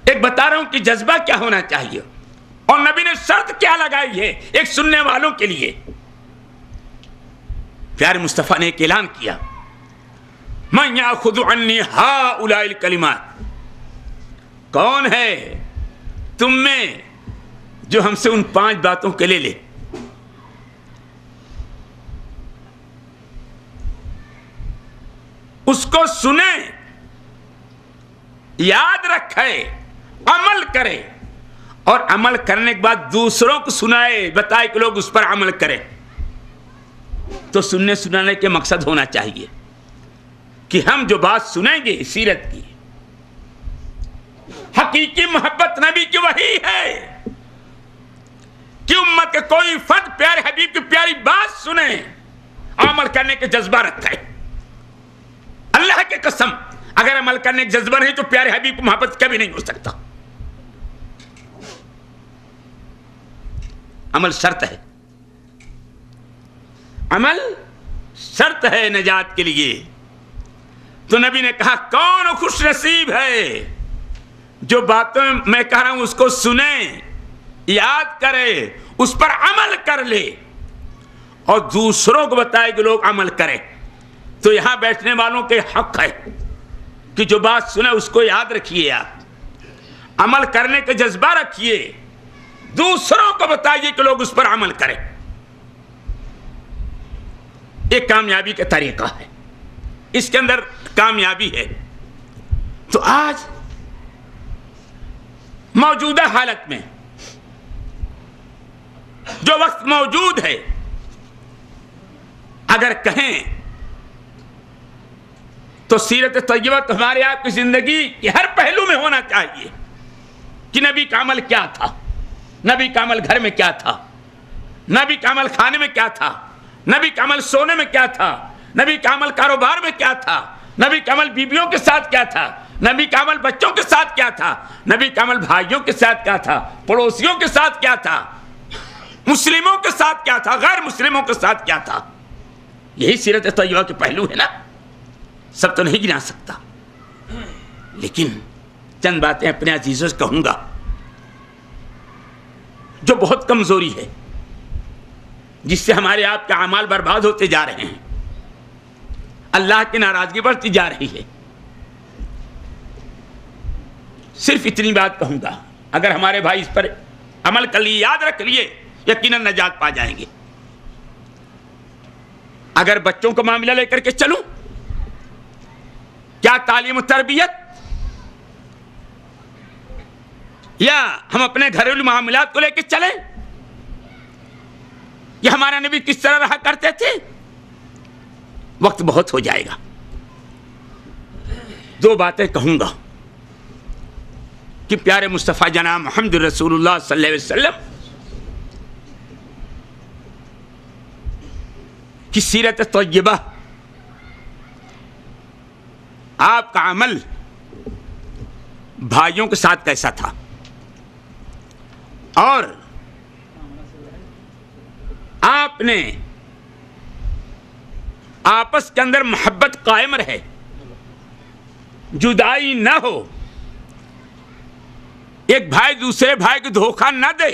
ایک بتا رہا ہوں کہ جذبہ کیا ہونا چاہیے، اور نبی نے شرط کیا لگائی ہے ایک سننے والوں کے لیے۔ پیارے مصطفیٰ نے ایک اعلان کیا من یأخذ عنی ہؤلاء الکلمات، کون ہے تم میں جو ہم سے ان 5 باتوں کے لے لے۔ اس کو سنے، یاد رکھے، عمل کرے، اور عمل کرنے کے بعد دوسروں کو سنائے، بتائے کہ لوگ اس پر عمل کریں۔ تو سننے سنانے کے مقصد ہونا چاہیے کہ ہم جو بات سنیں گے سیرت کی، حقیقی محبت نبی کی وہی ہے کہ امت کے کوئی فرد پیارے حبیب کی پیاری بات سنے، عمل کرنے کے جذبہ رکھے۔ اللہ کی قسم اگر عمل کرنے کا جذبہ نہیں تو پیارے حبیب کی محبت کبھی نہیں ہو سکتا۔ عمل شرط ہے، عمل شرط ہے نجات کے لیے۔ تو نبی نے کہا کون خوش نصیب ہے جو باتیں میں کہہ رہا ہوں اس کو سنے، یاد کرے، اس پر عمل کر لے، اور دوسروں کو بتائے کہ لوگ عمل کریں۔ تو یہاں بیٹھنے والوں کے حق ہے کہ جو بات سنے اس کو یاد رکھیے، آپ عمل کرنے کا جذبہ رکھیے، دوسروں کو بتائیے کہ لوگ اس پر عمل کریں۔ ایک کامیابی کا طریقہ ہے، اس کے اندر کامیابی ہے۔ تو آج موجودہ حالت میں جو وقت موجود ہے، اگر کہیں تو سیرت طیبہ ہمارے آپ کی زندگی کے ہر پہلو میں ہونا چاہیے کہ نبی کا عمل کیا تھا، نبی کا عمل گھر میں کیا تھا، نبی کا عمل کھانے میں کیا تھا، نبی کا عمل سونے میں کیا تھا، نبی کا عمل کاروبار میں کیا تھا، نبی کا عمل بیویوں کے ساتھ کیا تھا، نبی کا عمل بچوں کے ساتھ کیا تھا، نبی کا عمل بھائیوں کے ساتھ کیا تھا، پڑوسیوں کے ساتھ کیا تھا، مسلموں کے ساتھ کیا تھا، غیر مسلموں کے ساتھ کیا تھا۔ یہی سیرت طیبہ کے پہلو ہے نا، سب تو نہیں گنا سکتا، لیکن چند باتیں اپنے عزیزوں سے کہوں گا جو بہت کمزوری ہے، جس سے ہمارے آپ کے اعمال برباد ہوتے جا رہے ہیں، اللہ کی ناراضگی بڑھتی جا رہی ہے۔ صرف اتنی بات کہوں گا، اگر ہمارے بھائی اس پر عمل کر لیے، یاد رکھ لیے، یقیناً نجات پا جائیں گے۔ اگر بچوں کو معاملہ لے کر کے چلوں، کیا تعلیم و تربیت یا ہم اپنے گھریلو معاملات کو لے کے چلیں؟ یہ ہمارا نبی کس طرح رہا کرتے تھے؟ وقت بہت ہو جائے گا، 2 باتیں کہوں گا کہ پیارے مصطفیٰ جناب محمد رسول اللہ صلی اللہ علیہ وسلم کی سیرت طیبہ، آپ کا عمل بھائیوں کے ساتھ کیسا تھا، اور آپ نے آپس کے اندر محبت قائم رہے، جدائی نہ ہو، ایک بھائی دوسرے بھائی کو دھوکہ نہ دے،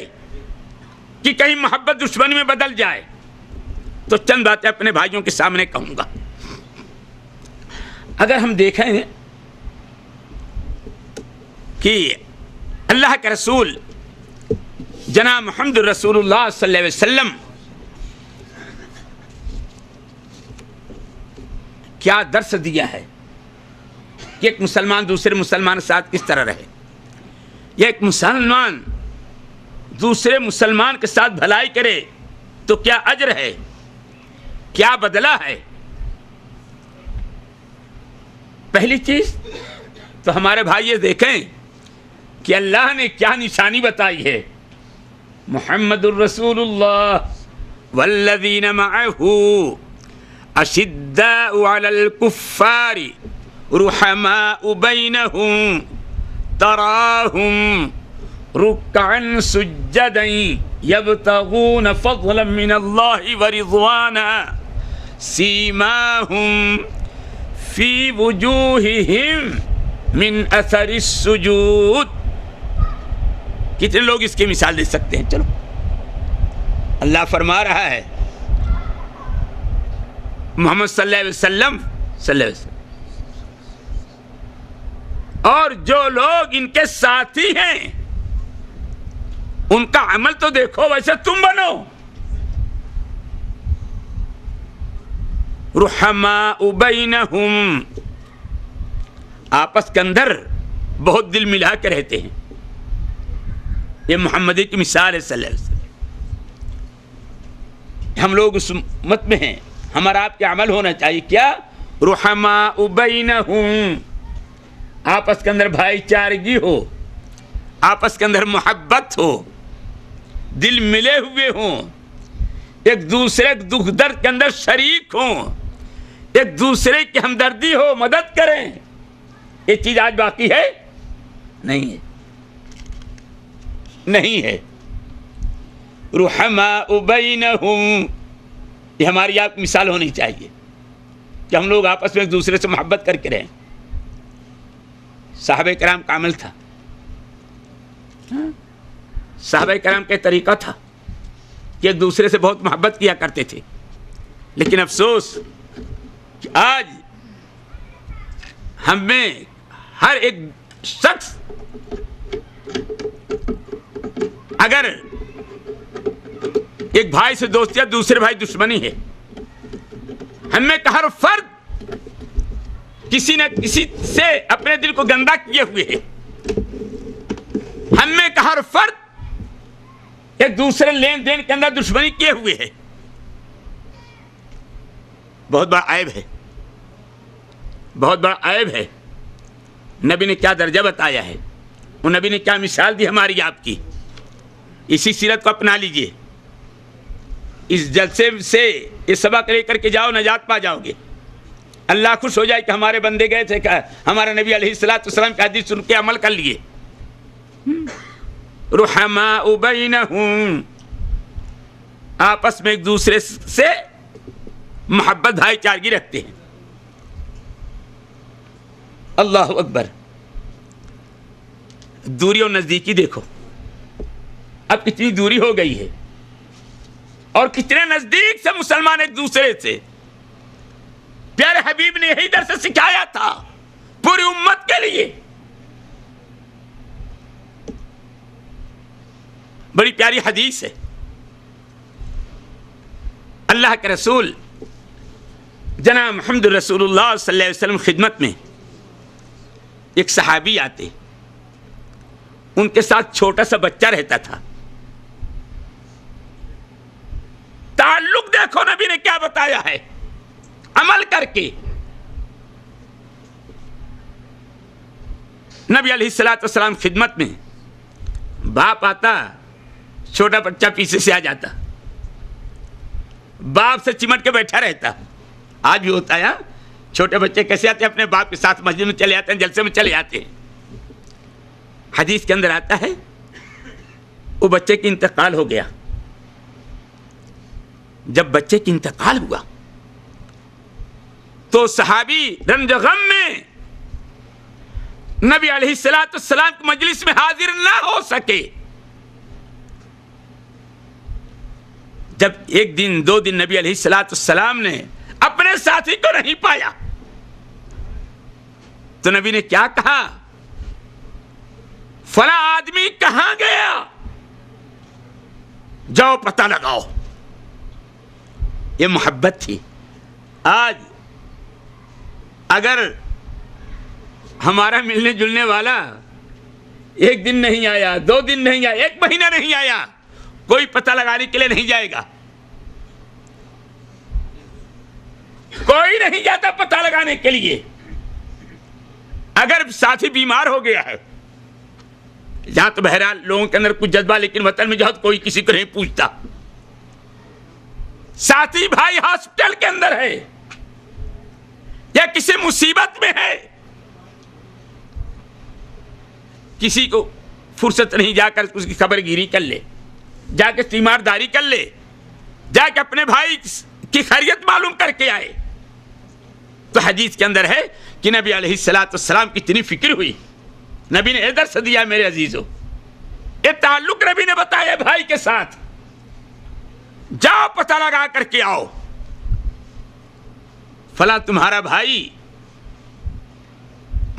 کہ کہیں محبت دشمنی میں بدل جائے، تو چند باتیں اپنے بھائیوں کے سامنے کہوں گا۔ اگر ہم دیکھیں کہ اللہ کے رسول جناب محمد رسول اللہ صلی اللہ علیہ وسلم کیا درس دیا ہے کہ ایک مسلمان دوسرے مسلمان کے ساتھ کس طرح رہے، یا ایک مسلمان دوسرے مسلمان کے ساتھ بھلائی کرے تو کیا اجر ہے، کیا بدلہ ہے۔ پہلی چیز تو ہمارے بھائی یہ دیکھیں کہ اللہ نے کیا نشانی بتائی ہے، محمد الرسول اللہ والذین معہ اشداء علی الکفار رحماء بینہم تراہم رکعا سجدا یبتغون فضلا من اللہ ورضوانا سیماہم فی وجوہہم من اثر السجود۔ کتنے لوگ اس کی مثال دے سکتے ہیں؟ چلو، اللہ فرما رہا ہے محمد صلی اللہ علیہ وسلم اور جو لوگ ان کے ساتھی ہیں ان کا عمل تو دیکھو، ویسے تم بنو۔ رحماء بینہم، آپس کے اندر بہت دل ملا کے رہتے ہیں۔ یہ محمدی کی مثال ہے صلی اللہ علیہ وسلم۔ ہم لوگ اس امت میں ہیں، ہمارا آپ کے عمل ہونا چاہیے کیا؟ رحماء بینہم، آپس کے اندر بھائی چارگی ہو، آپس کے اندر محبت ہو، دل ملے ہوئے ہوں، ایک دوسرے دکھ درد کے اندر شریک ہوں، ایک دوسرے کی ہمدردی ہو، مدد کریں۔ یہ چیز آج باقی ہے؟ نہیں ہے، نہیں ہے۔ رحماء بینہم، یہ ہماری آپ کی مثال ہونی چاہیے کہ ہم لوگ آپس میں ایک دوسرے سے محبت کر کے رہیں۔ صحابہ کرام کا عمل تھا، صحابہ کرام کا طریقہ تھا کہ ایک دوسرے سے بہت محبت کیا کرتے تھے، لیکن افسوس کہ آج ہم میں ہر ایک شخص اگر ایک بھائی سے دوستی ہے، دوسرے بھائی دشمنی ہے۔ ہم میں کا ہر فرد کسی نہ کسی سے اپنے دل کو گندا کیے ہوئے ہے۔ ہم میں کا ہر فرد ایک دوسرے لین دین کے اندر دشمنی کیے ہوئے ہے۔ بہت بڑا عیب ہے، بہت بڑا عیب ہے۔ نبی نے کیا درجہ بتایا ہے، وہ نبی نے کیا مثال دی ہماری آپ کی، اسی سیرت کو اپنا لیجئے۔ اس جلسے سے یہ سبق لے کر کے جاؤ، نجات پا جاؤ گے۔ اللہ خوش ہو جائے کہ ہمارے بندے گئے تھے، کہ ہمارا نبی علیہ السلام کی حدیث سن کے عمل کر لیے۔ رحماء بینہم، آپس میں ایک دوسرے سے محبت بھائی چارگی رکھتے ہیں۔ اللہ اکبر۔ دوری اور نزدیکی دیکھو، اب کتنی دوری ہو گئی ہے اور کتنے نزدیک سے مسلمان ایک دوسرے سے۔ پیارے حبیب نے یہی درس سکھایا تھا پوری امت کے لیے۔ بڑی پیاری حدیث ہے، اللہ کے رسول جناب محمد رسول اللہ صلی اللہ علیہ وسلم خدمت میں ایک صحابی آتے، ان کے ساتھ چھوٹا سا بچہ رہتا تھا۔ تعلق دیکھو نبی نے کیا بتایا ہے، عمل کر کے۔ نبی علیہ السلام خدمت میں، باپ آتا، چھوٹا بچہ پیچھے سے آ جاتا، باپ سے چمٹ کے بیٹھا رہتا۔ آج بھی ہوتا ہے، چھوٹے بچے کیسے آتے ہیں، اپنے باپ کے ساتھ مسجد میں چلے آتے ہیں، جلسے میں چلے آتے ہیں۔ حدیث کے اندر آتا ہے وہ بچے کی انتقال ہو گیا۔ جب بچے کی انتقال ہوا تو صحابی رنج غم میں نبی علیہ السلام کی مجلس میں حاضر نہ ہو سکے۔ جب ایک دن 2 دن نبی علیہ السلام نے اپنے ساتھی کو نہیں پایا تو نبی نے کیا کہا؟ فلاں آدمی کہاں گیا، جاؤ پتہ لگاؤ۔ یہ محبت تھی۔ آج اگر ہمارا ملنے جلنے والا 1 دن نہیں آیا، 2 دن نہیں آیا، 1 مہینہ نہیں آیا، کوئی پتہ لگانے کے لیے نہیں جائے گا، کوئی نہیں جاتا پتہ لگانے کے لیے۔ اگر ساتھی بیمار ہو گیا ہے، یہاں تو بہرحال لوگوں کے اندر کچھ جذبہ، لیکن وطن میں جہاں کوئی کسی کو نہیں پوچھتا۔ ساتھی بھائی ہاسپٹل کے اندر ہے یا کسی مصیبت میں ہے، کسی کو فرصت نہیں جا کر اس کی خبر گیری کر لے، جا کے تیمارداری کر لے، جا کے اپنے بھائی کی خیریت معلوم کر کے آئے۔ تو حدیث کے اندر ہے کہ نبی علیہ السلام کی اتنی فکر ہوئی، نبی نے درس دیا میرے عزیزو، یہ تعلق نبی نے بتایا بھائی کے ساتھ، جاؤ پتہ لگا کر کے آؤ، فلاں تمہارا بھائی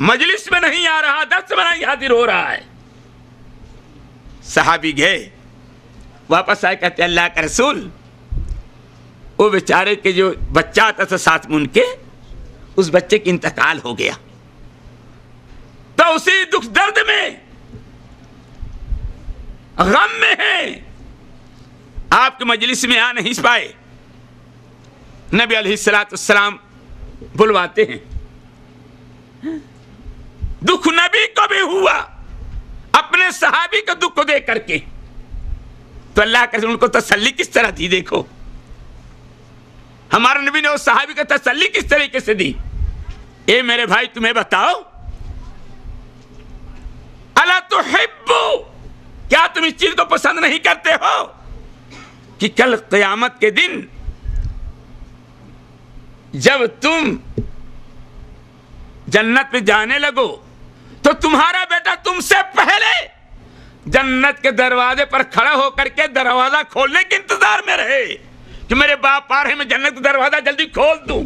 مجلس میں نہیں آ رہا، درس میں نہیں حاضر ہو رہا ہے۔ صحابی گئے، واپس آئے، کہتے اللہ کا رسول، وہ بیچارے کے جو بچہ آتا تھا ساتھ میں ان کے، اس بچے کی انتقال ہو گیا، تو اسی دکھ درد میں، غم میں ہیں، آپ کے مجلس میں آ نہیں پائے۔ نبی علیہ السلام بلواتے ہیں، دکھ نبی کو بھی ہوا اپنے صحابی کا دکھ کو دیکھ کر کے، تو اللہ کے رسول ان کو تسلی کس طرح دی۔ دیکھو ہمارے نبی نے اس صحابی کو تسلی کس طریقے سے دی۔ اے میرے بھائی تمہیں بتاؤ، الا تحبو، کیا تم اس چیز کو پسند نہیں کرتے ہو کہ کل قیامت کے دن جب تم جنت میں جانے لگو تو تمہارا بیٹا تم سے پہلے جنت کے دروازے پر کھڑا ہو کر کے دروازہ کھولنے کے انتظار میں رہے کہ میرے باپ آ رہے، میں جنت کا دروازہ جلدی کھول دوں۔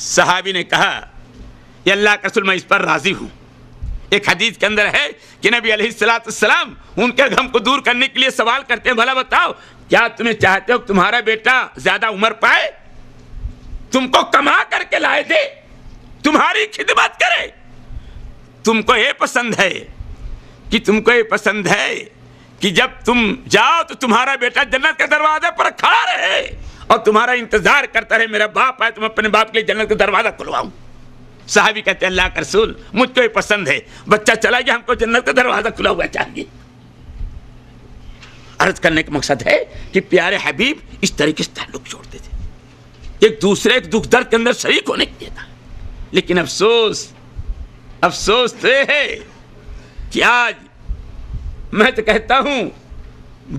صحابی نے کہا یہ اللہ کا رسول، میں اس پر راضی ہوں۔ ایک حدیث کے اندر ہے کہ نبی علیہ السلام ان کے غم کو دور کرنے کے لیے سوال کرتے ہیں، بھلا بتاؤ کیا تمہیں چاہتے ہو کہ تمہارا بیٹا زیادہ عمر پائے، تم کو کما کر کے لائے دے، تمہاری خدمت کرے؟ تم کو یہ پسند ہے کہ جب تم جاؤ تو تمہارا بیٹا جنت کے دروازے پر کھڑا رہے اور تمہارا انتظار کرتا رہے، میرا باپ آئے تو میں اپنے باپ کے لیے جنت کا دروازہ کھلواؤں؟ صحابی کہتے ہیں اللہ کا رسول مجھ کو یہ پسند ہے، بچہ چلا گیا، ہم کو جنت کا دروازہ کھلا ہوا چاہیے۔ عرض کرنے کا مقصد ہے کہ پیارے حبیب اس طریقے سے تعلق چھوڑتے تھے، ایک دوسرے کے دکھ درد کے اندر شریک ہونے کے لیے تھا۔ لیکن افسوس تو یہ ہے کہ آج میں تو کہتا ہوں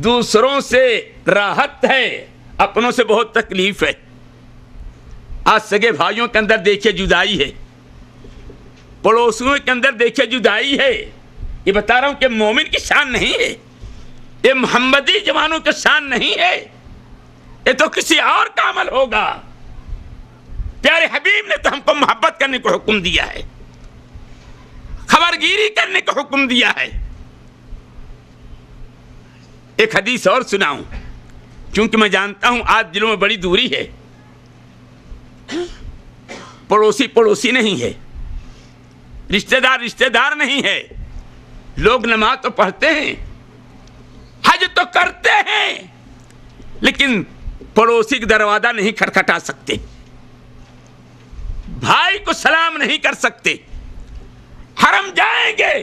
دوسروں سے راحت ہے، اپنوں سے بہت تکلیف ہے۔ آج سگے بھائیوں کے اندر دیکھیے جدائی ہے، پڑوسیوں کے اندر دیکھیے جدائی ہے۔ یہ بتا رہا ہوں کہ مومن کی شان نہیں ہے، یہ محمدی جوانوں کی شان نہیں ہے، یہ تو کسی اور کا عمل ہوگا۔ پیارے حبیب نے تو ہم کو محبت کرنے کو حکم دیا ہے، خبرگیری کرنے کو حکم دیا ہے۔ ایک حدیث اور سناؤں، کیونکہ میں جانتا ہوں آج دلوں میں بڑی دوری ہے، پڑوسی نہیں ہے، رشتہ دار نہیں ہے، لوگ نماز تو پڑھتے ہیں، حج تو کرتے ہیں، لیکن پڑوسی کا دروازہ نہیں کھٹکھٹا سکتے، بھائی کو سلام نہیں کر سکتے۔ حرم جائیں گے،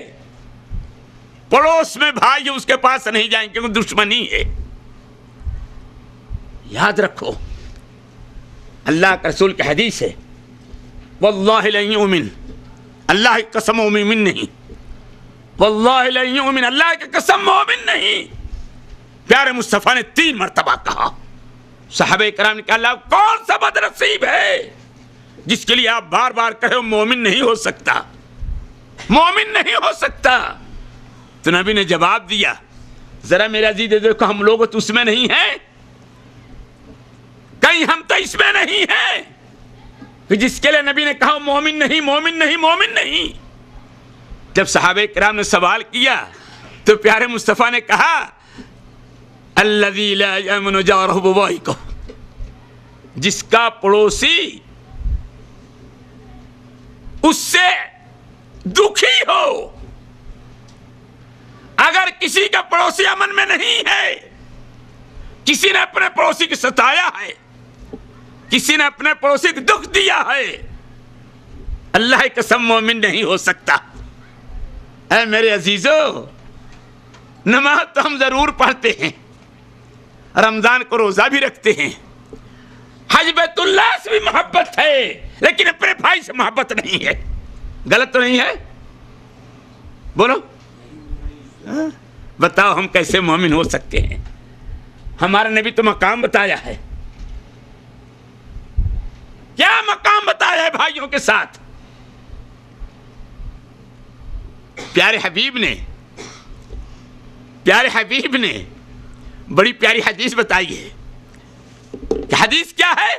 پڑوس میں بھائی اس کے پاس نہیں جائیں گے، دشمنی ہے۔ یاد رکھو اللہ کے رسول کی حدیث ہے، واللہ لن یؤمن، اللہ کی قسم مومن نہیں، واللہ لن یؤمن، اللہ کی قسم مومن نہیں۔ پیارے مصطفیٰ نے 3 مرتبہ کہا۔ صحابہ کرام نے کہا اللہ کون سا بد نصیب ہے جس کے لیے آپ بار بار کہے مومن نہیں ہو سکتا، مومن نہیں ہو سکتا۔ تو نبی نے جواب دیا ذرا میرے عزیز دیکھو ہم لوگ تو اس میں نہیں ہیں، کہیں ہم تو اس میں نہیں ہیں کہ جس کے لیے نبی نے کہا مومن نہیں مومن نہیں مومن نہیں۔ جب صحابہ کرام نے سوال کیا تو پیارے مصطفیٰ نے کہا الذی لا یامن جارہ بوائقہ، جس کا پڑوسی اس سے دکھی ہو۔ اگر کسی کا پڑوسی امن میں نہیں ہے، کسی نے اپنے پڑوسی کو ستایا ہے، کسی نے اپنے پڑوسی کو دکھ دیا ہے، اللہ کی قسم مومن نہیں ہو سکتا۔ اے میرے عزیزو، نماز تو ہم ضرور پڑھتے ہیں، رمضان کو روزہ بھی رکھتے ہیں، حج بیت اللہ سے بھی محبت ہے، لیکن اپنے بھائی سے محبت نہیں ہے۔ غلط تو نہیں ہے؟ بولو بتاؤ ہم کیسے مومن ہو سکتے ہیں؟ ہمارا نبی تو مقام بتایا ہے، کیا مقام بتایا ہے بھائیوں کے ساتھ؟ پیارے حبیب نے بڑی پیاری حدیث بتائی ہے۔ کہ حدیث کیا ہے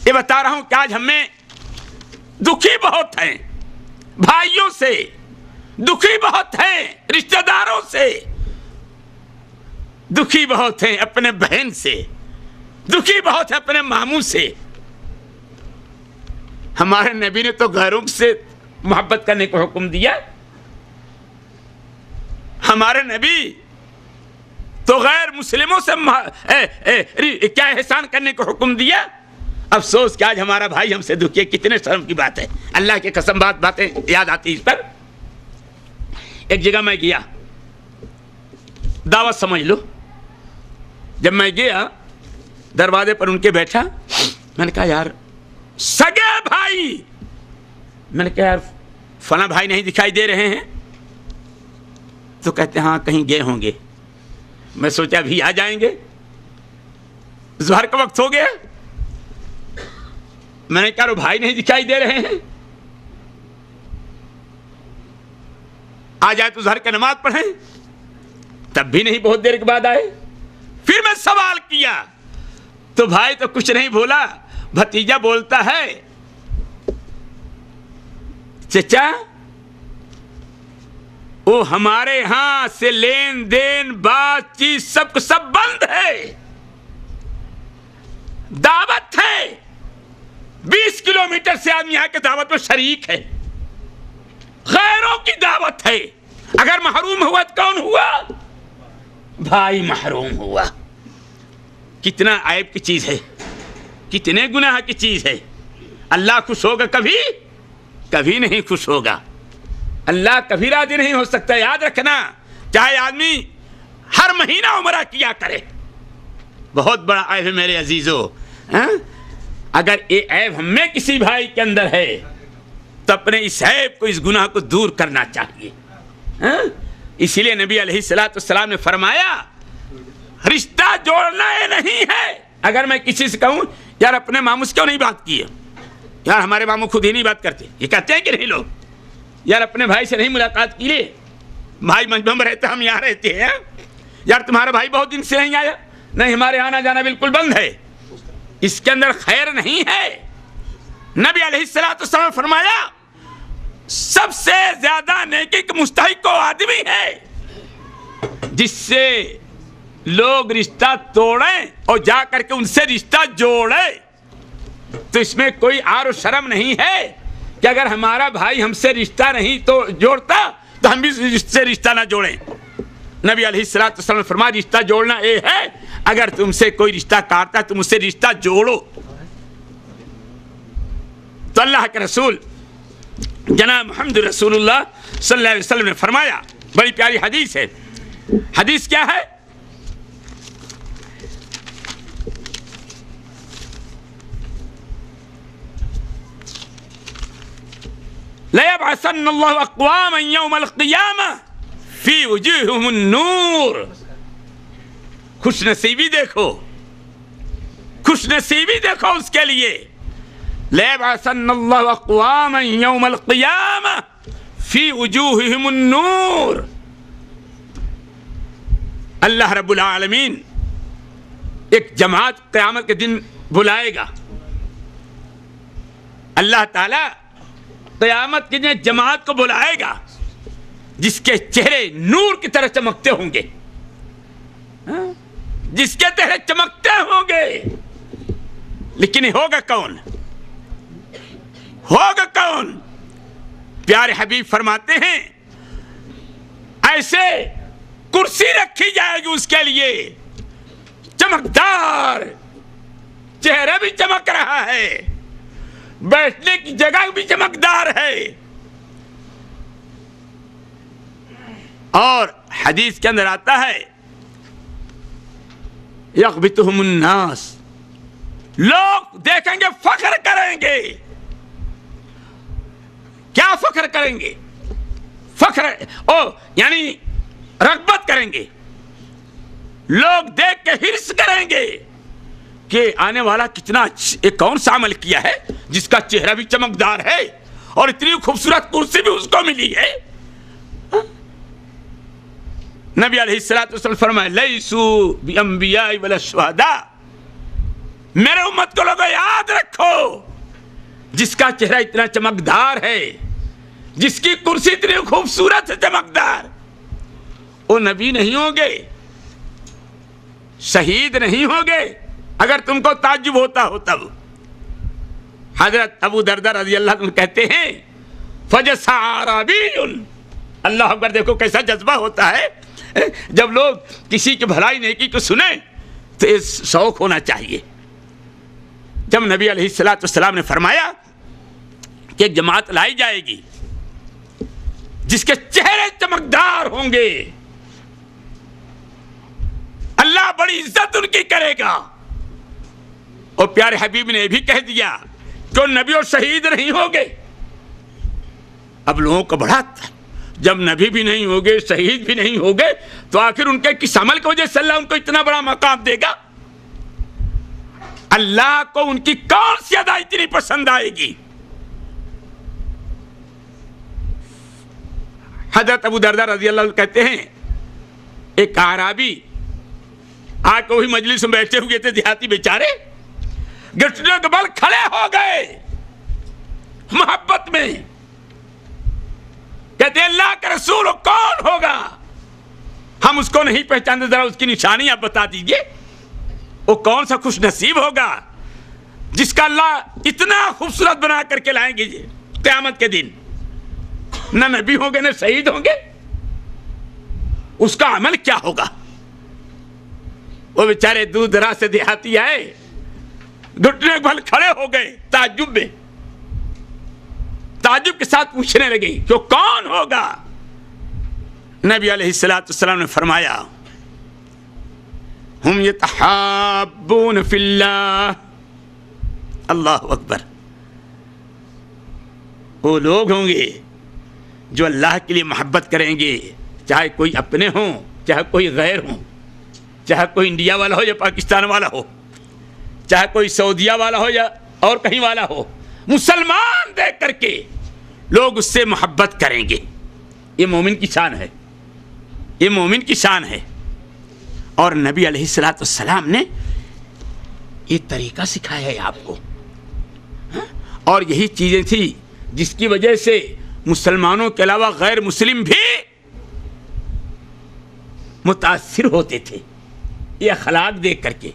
یہ بتا رہا ہوں کہ آج ہمیں دکھی بہت ہیں، بھائیوں سے دکھی بہت ہیں، رشتہ داروں سے دکھی بہت ہیں، اپنے بہن سے دکھی بہت ہے، اپنے ماموں سے۔ ہمارے نبی نے تو غیروں سے محبت کرنے کو حکم دیا، ہمارے نبی تو غیر مسلموں سے کیا احسان کرنے کو حکم دیا۔ افسوس کہ آج ہمارا بھائی ہم سے دکھی ہے، کتنے شرم کی بات ہے۔ اللہ کی قسم باتیں یاد آتی اس پر۔ ایک جگہ میں گیا، دعوت سمجھ لو، جب میں گیا دروازے پر ان کے بیٹھا، میں نے کہا یار سگے بھائی، میں نے کہا یار فلاں بھائی نہیں دکھائی دے رہے ہیں؟ تو کہتے ہاں کہیں گئے ہوں گے۔ میں سوچا ابھی آ جائیں گے، ظہر کا وقت ہو گیا، میں نے کہا وہ بھائی نہیں دکھائی دے رہے ہیں، آ جائے تو ظہر کا نماز پڑھیں، تب بھی نہیں، بہت دیر کے بعد آئے۔ پھر میں سوال کیا تو بھائی تو کچھ نہیں بولا، بھتیجا بولتا ہے چچا وہ ہمارے ہاں سے لین دین بات چیز سب بند ہے، دعوت ہے 20 کلومیٹر سے آدمی یہاں کے دعوت میں شریک ہے، غیروں کی دعوت ہے، اگر محروم ہوا تو کون ہوا؟ بھائی محروم ہوا۔ کتنا عیب کی چیز ہے، کتنے گناہ کی چیز ہے۔ اللہ خوش ہوگا کبھی نہیں خوش ہوگا، اللہ کبھی راضی نہیں ہو سکتا۔ یاد رکھنا، چاہے آدمی ہر مہینہ عمرہ کیا کرے، بہت بڑا عیب ہے میرے عزیزو۔ اگر یہ عیب ہم میں کسی بھائی کے اندر ہے تو اپنے اس عیب کو، اس گناہ کو دور کرنا چاہیے۔ اسی لیے نبی علیہ السلام نے فرمایا رشتہ جوڑنا یہ نہیں ہے۔ اگر میں کسی سے کہوں یار اپنے ماموں سے کیوں نہیں بات کی ہے، یار ہمارے ماموں خود ہی نہیں بات کرتے، یہ کہتے ہیں کہ نہیں لوگ، یار اپنے بھائی سے نہیں ملاقات کی لے، بھائی مجمع میں رہتے ہم یہاں رہتے ہیں، یار تمہارا بھائی بہت دن سے نہیں آیا، نہیں ہمارے آنا جانا بالکل بند ہے، اس کے اندر خیر نہیں ہے۔ نبی علیہ السلام نے فرمایا سب سے زیادہ نیکی کا مستحق وہ آدمی ہے جس سے لوگ رشتہ توڑیں اور جا کر کے ان سے رشتہ جوڑیں۔ تو اس میں کوئی عار و شرم نہیں ہے کہ اگر ہمارا بھائی ہم سے رشتہ نہیں تو جوڑتا تو ہم بھی اس سے رشتہ نہ جوڑیں۔ نبی علیہ السلام نے فرمایا رشتہ جوڑنا یہ ہے، اگر تم سے کوئی رشتہ کاٹتا ہے تم اس سے رشتہ جوڑو۔ تو اللہ کے رسول جناب محمد رسول اللہ صلی اللہ علیہ وسلم نے فرمایا، بڑی پیاری حدیث ہے۔ حدیث کیا ہے؟ لَيَبْعَثَنَّ اللَّهُ أَقْوَامًا يَوْمَ الْقِيَامَةِ فِي وُجُوهِهِمُ النُّورُ۔ خوش نصیبی دیکھو، خوش نصیبی دیکھو اس کے لیے۔ لَيَبْعَثَنَّ اللَّهُ أَقْوَامًا يَوْمَ الْقِيَامَةِ فِي وُجُوهِهِمُ النُّورُ۔ اللہ رب العالمین ایک جماعت قیامت کے دن بلائے گا. اللہ تعالیٰ قیامت کے دن جماعت کو بلائے گا جس کے چہرے نور کی طرح چمکتے ہوں گے, جس کے چہرے چمکتے ہوں گے. لیکن ہوگا کون؟ ہوگا کون؟ پیارے حبیب فرماتے ہیں ایسے کرسی رکھی جائے گی اس کے لیے چمکدار, چہرہ بھی چمک رہا ہے, بیٹھنے کی جگہ بھی چمکدار ہے. اور حدیث کے اندر آتا ہے یغبطہم الناس, لوگ دیکھیں گے فخر کریں گے. کیا فخر کریں گے؟ فخر یعنی رغبت کریں گے. لوگ دیکھ کے حرص کریں گے کہ آنے والا کتنا ایک کون سا عمل کیا ہے جس کا چہرہ بھی چمکدار ہے اور اتنی خوبصورت کرسی بھی اس کو ملی ہے. نبی علیہ الصلوۃ والسلام فرمائے لیسوا بانبیاء ولا شہداء, میرے امت کو لوگوں یاد رکھو جس کا چہرہ اتنا چمکدار ہے, جس کی کرسی اتنی خوبصورت ہے چمکدار, وہ نبی نہیں ہوں گے, شہید نہیں ہوں گے. اگر تم کو تعجب ہوتا ہو تب حضرت ابو درداء رضی اللہ عنہ کہتے ہیں فجسع اعرابی, اللہ اکبر, دیکھو کیسا جذبہ ہوتا ہے جب لوگ کسی کی بھلائی نیکی کو سنیں تو یہ شوق ہونا چاہیے. جب نبی علیہ الصلوۃ والسلام نے فرمایا کہ ایک جماعت لائی جائے گی جس کے چہرے چمکدار ہوں گے, اللہ بڑی عزت ان کی کرے گا. اور پیارے حبیب نے بھی کہہ دیا کہ وہ نبی اور شہید نہیں ہوں گے. اب لوگوں کو بڑا جب نبی بھی نہیں ہوگے شہید بھی نہیں ہوگے تو آخر ان کے کس عمل کی وجہ سے اللہ ان کو اتنا بڑا مقام دے گا؟ اللہ کو ان کی کون سی ادا اتنی پسند آئے گی؟ حضرت ابو درداء رضی اللہ عنہ کہتے ہیں ایک اعرابی آ کے وہی مجلس میں بیٹھے ہوئے تھے, دیہاتی بیچارے گھٹنوں کے بل کھڑے ہو گئے محبت میں, کہتے اللہ کا رسول کون ہوگا؟ ہم اس کو نہیں پہچانتے, ذرا اس کی نشانی آپ بتا دیجئے. وہ کون سا خوش نصیب ہوگا جس کا اللہ اتنا خوبصورت بنا کر کے لائیں گے قیامت کے دن؟ نہ نبی ہوں گے نہ شہید ہوں گے, اس کا عمل کیا ہوگا؟ وہ بیچارے دور دراز سے دیہاتی آئے, گھٹنے بھل کھڑے ہو گئے تعجب کے ساتھ پوچھنے لگے کہ کون ہوگا؟ نبی علیہ الصلوۃ والسلام نے فرمایا ہم یتحابون فی اللہ. اللہ اکبر, وہ لوگ ہوں گے جو اللہ کے لیے محبت کریں گے, چاہے کوئی اپنے ہوں چاہے کوئی غیر ہوں, چاہے کوئی انڈیا والا ہو یا پاکستان والا ہو, چاہے کوئی سعودیہ والا ہو یا اور کہیں والا ہو, مسلمان دیکھ کر کے لوگ اس سے محبت کریں گے. یہ مومن کی شان ہے, یہ مومن کی شان ہے. اور نبی علیہ الصلوۃ والسلام نے یہ طریقہ سکھایا ہے آپ کو, اور یہی چیزیں تھی جس کی وجہ سے مسلمانوں کے علاوہ غیر مسلم بھی متاثر ہوتے تھے یہ اخلاق دیکھ کر کے,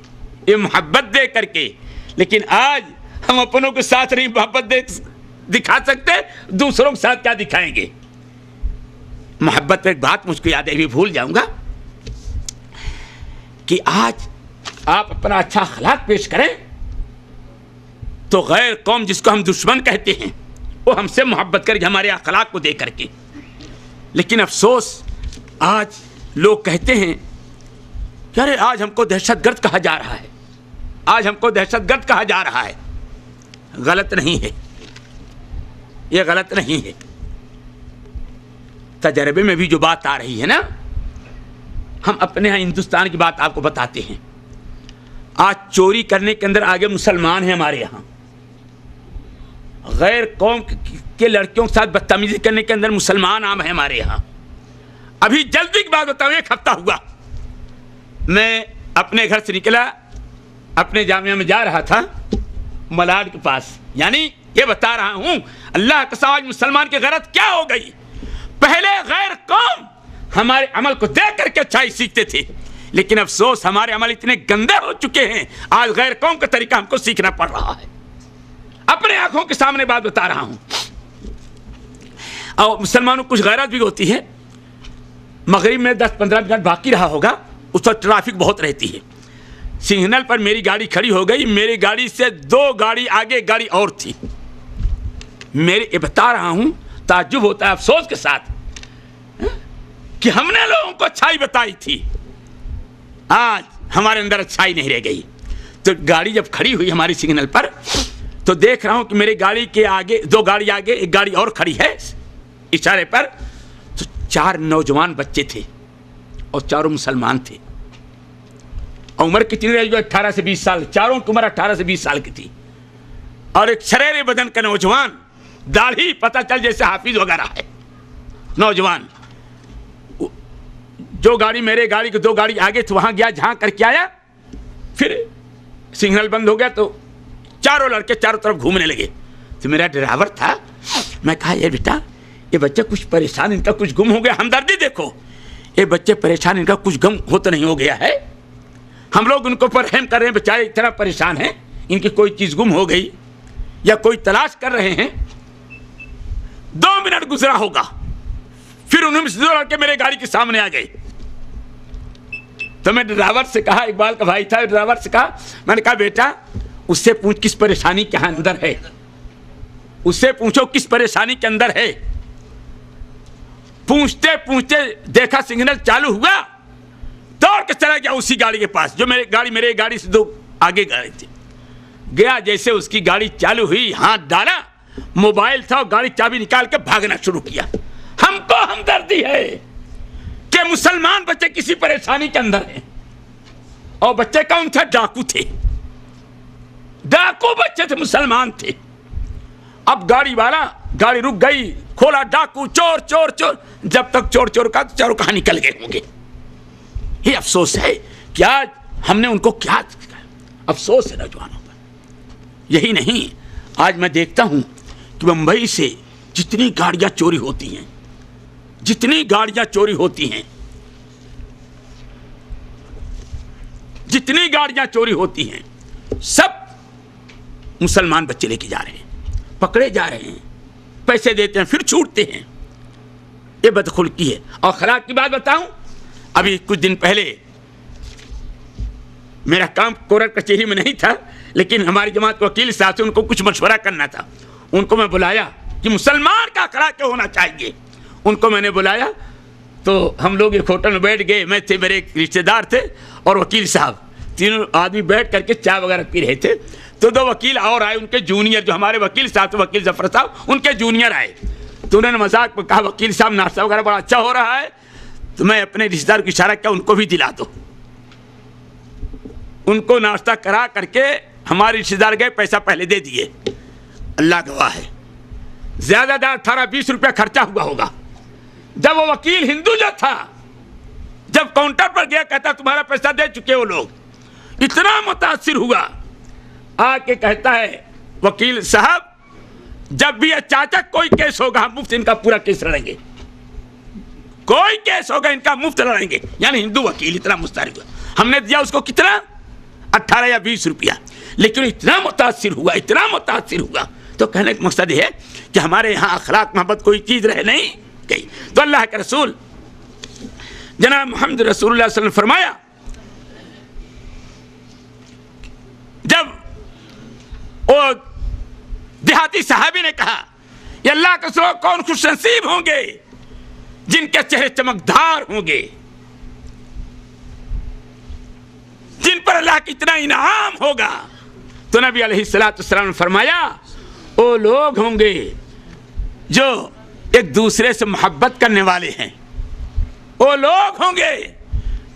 یہ محبت دیکھ کر کے. لیکن آج ہم اپنوں کے ساتھ نہیں محبت دکھا سکتے, دوسروں کے ساتھ کیا دکھائیں گے؟ محبت پر ایک بات مجھ کو یاد ہے, بھی بھول جاؤں گا, کہ آج آپ اپنا اچھا اخلاق پیش کریں تو غیر قوم جس کو ہم دشمن کہتے ہیں وہ ہم سے محبت کرے ہمارے اخلاق کو دیکھ کر کے. لیکن افسوس آج لوگ کہتے ہیں کہ ارے آج ہم کو دہشت گرد کہا جا رہا ہے, آج ہم کو دہشت گرد کہا جا رہا ہے. غلط نہیں ہے, یہ غلط نہیں ہے. تجربے میں بھی جو بات آ رہی ہے نا, ہم اپنے ہاں ہندوستان کی بات آپ کو بتاتے ہیں. آج چوری کرنے کے اندر آگے مسلمان ہیں ہمارے یہاں, غیر قوم کے لڑکیوں کے ساتھ بدتمیزی کرنے کے اندر مسلمان عام ہیں ہمارے یہاں. ابھی جلدی کی بات بتاؤں, ایک ہفتہ ہوا میں اپنے گھر سے نکلا, اپنے جامعہ میں جا رہا تھا ملاڈ کے پاس. یعنی یہ بتا رہا ہوں اللہ کا سواج مسلمان کی غیرت کیا ہو گئی. پہلے غیر قوم ہمارے عمل کو دیکھ کر کے اچھائی سیکھتے تھے, لیکن افسوس ہمارے عمل اتنے گندے ہو چکے ہیں, آج غیر قوم کا طریقہ ہم کو سیکھنا پڑ رہا ہے. اپنے آنکھوں کے سامنے بات بتا رہا ہوں. اور مسلمانوں کو کچھ غیرت بھی ہوتی ہے. مغرب میں 10-15 منٹ باقی رہا ہوگا, اس وقت ٹریفک بہت رہتی ہے. سگنل پر میری گاڑی کھڑی ہو گئی, میری گاڑی سے 2 گاڑی آگے گاڑی اور تھی. یہ بتا رہا ہوں تعجب ہوتا ہے افسوس کے ساتھ کہ ہم نے لوگوں کو اچھائی بتائی تھی, آج ہمارے اندر اچھائی نہیں رہ گئی. تو گاڑی جب کھڑی ہوئی ہماری سگنل پر تو دیکھ رہا ہوں کہ میری گاڑی کے آگے 2 گاڑی آگے, ایک گاڑی اور کھڑی ہے اشارے پر. تو 4 نوجوان بچے تھے اور چاروں مسلمان تھے. عمر کتنی رہی؟ 18 سے 20 سال, چاروں کی عمر 18 سے 20 سال کی تھی. اور ایک شریرے بدن کا نوجوان, داڑھی پتہ چل جیسے حافظ وغیرہ ہے نوجوان. جو گاڑی میرے گاڑی کے 2 گاڑی آگے تھے وہاں گیا, جہاں کر کے آیا, پھر سگنل بند ہو گیا تو چاروں لڑکے چاروں طرف گھومنے لگے. تو میرا ڈرائیور تھا, میں کہا یہ بیٹا یہ بچے کچھ پریشان, ان کا کچھ گم ہو گیا, ہمدردی دیکھو. یہ بچے پریشان, ان کا کچھ گم ہو تو نہیں ہو گیا ہے؟ ہم لوگ ان کو پر رحم کر رہے ہیں, بیچارے اتنا پریشان ہیں, ان کی کوئی چیز گم ہو گئی یا کوئی تلاش کر رہے ہیں. 2 منٹ گزرا ہوگا, پھر انہوں نے 2 لڑکے میرے گاڑی کے سامنے آ گئے. تو میں ڈرائیور سے کہا, اقبال کا بھائی تھا, ڈرائیور سے کہا, میں نے کہا بیٹا اس سے پوچھ کس پریشانی کے اندر ہے, اس سے پوچھو کس پریشانی کے اندر ہے. پوچھتے پوچھتے دیکھا سگنل چالو ہوا, دوڑ کے چلا گیا اسی گاڑی کے پاس جو میرے گاڑی سے 2 آگے گاڑی تھی. گیا, جیسے اس کی گاڑی چالو ہوئی, ہاتھ ڈالا, موبائل تھا, گاڑی چابی نکال کے بھاگنا شروع کیا. ہم کو ہمدردی ہے کہ مسلمان بچے کسی پریشانی کے اندر ہیں. اور بچے کون تھے؟ ڈاکو تھے, ڈاکو بچے تھے, مسلمان تھے. اب گاڑی والا, گاڑی رک گئی, کھولا, ڈاکو چور چور چور, جب تک چور چور کا چاروں کہاں نکل گئے ہوں گے. یہ افسوس ہے کہ آج ہم نے ان کو کیا, افسوس ہے نوجوانوں پر. یہی نہیں, آج میں دیکھتا ہوں کہ ممبئی سے جتنی گاڑیاں چوری ہوتی ہیں, جتنی گاڑیاں چوری ہوتی ہیں, جتنی گاڑیاں چوری ہوتی ہیں, سب مسلمان بچے لے کے جا رہے ہیں, پکڑے جا رہے ہیں, پیسے دیتے ہیں پھر چھوٹتے ہیں. یہ بدخلقی ہے. اور اخلاق کی بات بتاؤں, ابھی کچھ دن پہلے میرا کام کورٹ کچہری میں نہیں تھا, لیکن ہماری جماعت کے وکیل صاحب سے ان کو کچھ مشورہ کرنا تھا. ان کو میں بلایا کہ مسلمان کا اخلاق کیا ہونا چاہیے. ان کو میں نے بلایا تو ہم لوگ ایک ہوٹل میں بیٹھ گئے, میں تھے, میرے ایک رشتے دار تھے اور وکیل صاحب, تینوں آدمی بیٹھ کر کے چائے وغیرہ پی رہے تھے. تو 2 وکیل اور آئے, ان کے جونیئر, جو ہمارے وکیل صاحب تھے, وکیل ظفر صاحب, ان کے جونیئر آئے. تو انہوں نے مذاق میں کہا وکیل صاحب ناشتہ وغیرہ بڑا اچھا ہو رہا ہے. تو میں اپنے رشتے دار کو اشارہ کیا, ان کو بھی دلا دو. ان کو ناشتہ کرا کر کے ہمارے رشتے دار گئے, پیسہ پہلے دے دیے. اللہ گواہ ہے زیادہ 18-20 روپیہ خرچہ ہوا ہوگا. جب وہ وکیل ہندو جو تھا, جب کاؤنٹر پر گیا, کہتا تمہارا پیسہ دے چکے وہ لوگ, اتنا متاثر ہوا. آ کے کہتا ہے وکیل صاحب جب بھی اچانک کوئی کیس ہوگا ہم مفت ان کا پورا کیس لڑیں گے, کوئی کیس ہوگا ان کا مفت لڑیں گے. یعنی ہندو وکیل اتنا مستعد ہوا. ہم نے دیا اس کو کتنا, 18 یا 20 روپیہ, لیکن اتنا متاثر ہوا, اتنا متاثر ہوا. تو کہنے کا مقصد یہ ہے کہ ہمارے یہاں اخلاق محبت کوئی چیز رہ نہیں گئی. تو اللہ کے رسول جناب محمد رسول اللہ صلی اللہ علیہ وسلم فرمایا, جب وہ دیہاتی صحابی نے کہا یہ اللہ کے رسول کون خوش نصیب ہوں گے جن کے چہرے چمکدار ہوں گے, جن پر اللہ کی اتنا انعام ہوگا. تو نبی علیہ السلام نے فرمایا وہ لوگ ہوں گے جو ایک دوسرے سے محبت کرنے والے ہیں, وہ لوگ ہوں گے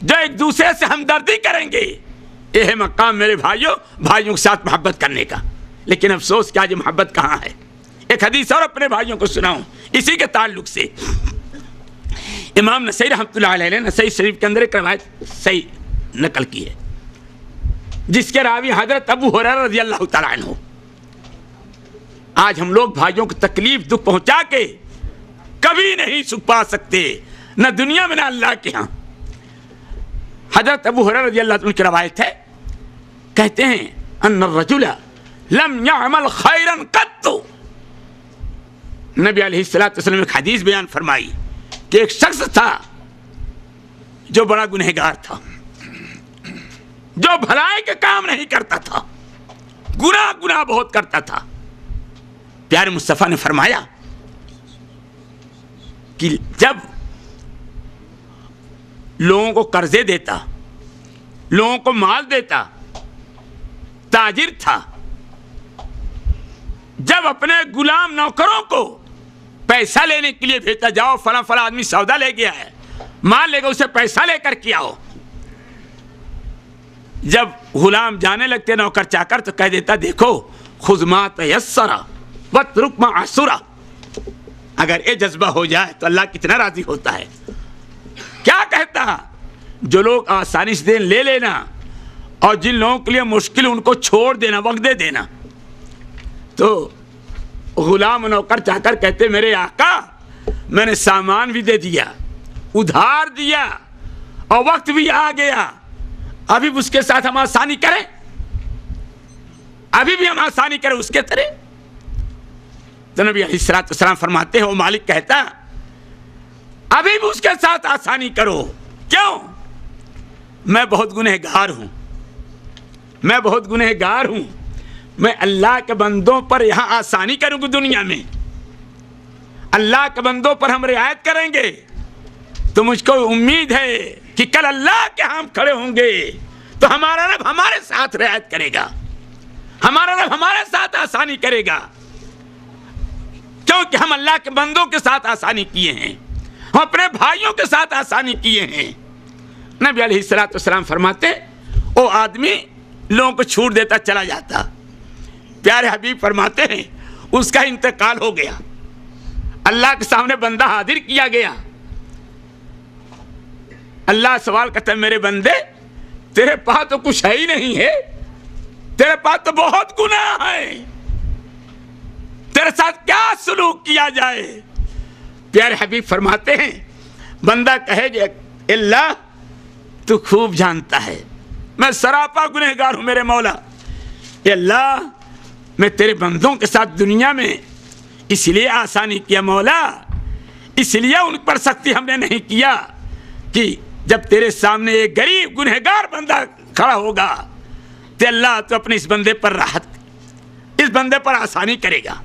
جو ایک دوسرے سے ہمدردی کریں گے. یہ ہے مقام میرے بھائیوں کے ساتھ محبت کرنے کا. لیکن افسوس کیا, یہ محبت کہاں ہے. ایک حدیث اور اپنے بھائیوں کو سناؤں اسی کے تعلق سے. امام نسائی رحمۃ اللہ علیہ, نسائی شریف کے اندر ایک روایت صحیح نقل کی ہے جس کے راوی حضرت ابو ہریرہ رضی اللہ تعالیٰ عنہ. آج ہم لوگ بھائیوں کو تکلیف دکھ پہنچا کے کبھی نہیں چھپا سکتے، نہ دنیا میں نہ اللہ کے ہاں. حضرت ابو ہریرہ رضی اللہ عنہ کی روایت ہے، کہتے ہیں ان الرجل لم يعمل خیرا قط. نبی علیہ الصلوۃ والسلام ایک حدیث بیان فرمائی کہ ایک شخص تھا جو بڑا گنہگار تھا، جو بھلائی کے کام نہیں کرتا تھا، گناہ بہت کرتا تھا. پیارے مصطفیٰ نے فرمایا کہ جب لوگوں کو قرضے دیتا، لوگوں کو مال دیتا، تاجر تھا، جب اپنے غلام نوکروں کو پیسہ لینے کے لیے بھیجتا، جاؤ فلاں فلاں آدمی سودا لے گیا ہے، مال لے گا، اسے پیسہ لے کر کے آؤ. جب غلام جانے لگتے نوکر چاکر تو کہہ دیتا دیکھو خذ ما تیسر واترک ما عسر. اگر یہ جذبہ ہو جائے تو اللہ کتنا راضی ہوتا ہے. کیا کہتا؟ جو لوگ آسانی سے دین لے لینا اور جن لوگوں کے لیے مشکل ان کو چھوڑ دینا، وقت دے دینا. تو غلام نوکر چاہ کر کہتے میرے آقا میں نے سامان بھی دے دیا، ادھار دیا اور وقت بھی آ گیا، ابھی اس کے ساتھ ہم آسانی کریں، ابھی بھی ہم آسانی کریں اس کے طرح. تو نبی علیہ الصلوۃ والسلام فرماتے ہیں، وہ مالک کہتا ابھی بھی اس کے ساتھ آسانی کرو. کیوں؟ میں بہت گنہگار ہوں، میں بہت گنہگار ہوں، میں اللہ کے بندوں پر یہاں آسانی کروں گی. دنیا میں اللہ کے بندوں پر ہم رعایت کریں گے تو مجھ کو امید ہے کہ کل اللہ کے ہم کھڑے ہوں گے تو ہمارا رب ہمارے ساتھ رعایت کرے گا، ہمارا رب ہمارے ساتھ آسانی کرے گا، کیونکہ ہم اللہ کے بندوں کے ساتھ آسانی کیے ہیں، ہم اپنے بھائیوں کے ساتھ آسانی کیے ہیں. نبی علیہ الصلوۃ والسلام فرماتے وہ آدمی لوگوں کو چھوٹ دیتا چلا جاتا. پیارے حبیب فرماتے ہیں اس کا انتقال ہو گیا، اللہ کے سامنے بندہ حاضر کیا گیا. اللہ سوال کرتا ہے میرے بندے تیرے پاس تو کچھ ہے ہی نہیں ہے، تیرے پاس تو بہت گناہ ہے، تیرے ساتھ کیا سلوک کیا جائے؟ پیارے حبیب فرماتے ہیں بندہ کہے گا اللہ تو خوب جانتا ہے میں سراپا گنہگار ہوں میرے مولا. اے اللہ میں تیرے بندوں کے ساتھ دنیا میں اس لیے آسانی کیا مولا، اس لیے ان پر سختی ہم نے نہیں کیا کہ جب تیرے سامنے ایک غریب گنہگار بندہ کھڑا ہوگا تو اللہ تو اپنے اس بندے پر راحت، اس بندے پر آسانی کرے گا،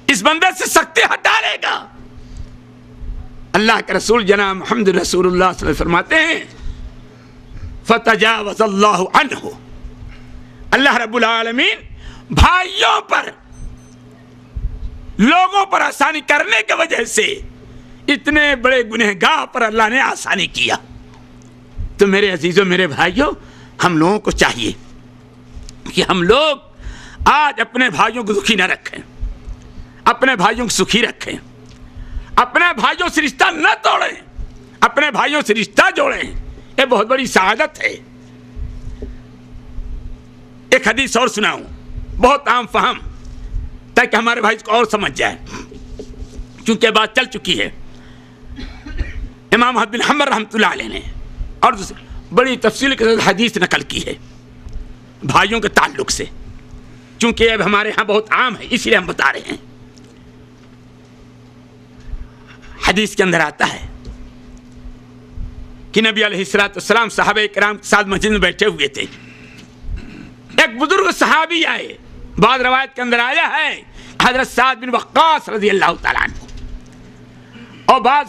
اس بندے سے سختی ہٹا لے گا. اللہ کے رسول جناب محمد رسول اللہ صلی اللہ علیہ وسلم فرماتے ہیں فتجاوز اللہ عنہ. اللہ رب العالمین بھائیوں پر، لوگوں پر آسانی کرنے کی وجہ سے اتنے بڑے گنہگار پر اللہ نے آسانی کیا. تو میرے عزیزوں میرے بھائیوں ہم لوگوں کو چاہیے کہ ہم لوگ آج اپنے بھائیوں کو دکھی نہ رکھیں، اپنے بھائیوں کو سکھی رکھیں، اپنے بھائیوں سے رشتہ نہ توڑیں، اپنے بھائیوں سے رشتہ جوڑیں. یہ بہت بڑی سعادت ہے. ایک حدیث اور سناؤں بہت عام فہم تاکہ ہمارے بھائی کو اور سمجھ جائے، کیونکہ بات چل چکی ہے. امام احمد بن حنبل رحمۃ اللہ علیہ نے اور بڑی تفصیل کے ساتھ حدیث نقل کی ہے بھائیوں کے تعلق سے، چونکہ اب ہمارے ہاں بہت عام ہے اسی لیے ہم بتا رہے ہیں. حدیث کے اندر آتا ہے کہ نبی علیہ الصلوۃ والسلام صحابہ کرام کے ساتھ مسجد میں بیٹھے ہوئے تھے. ایک بزرگ صحابی آئے، بعض روایت کے اندر آیا ہے حضرت سعد بن وقاص رضی اللہ تعالیٰ عنہ، اور بعض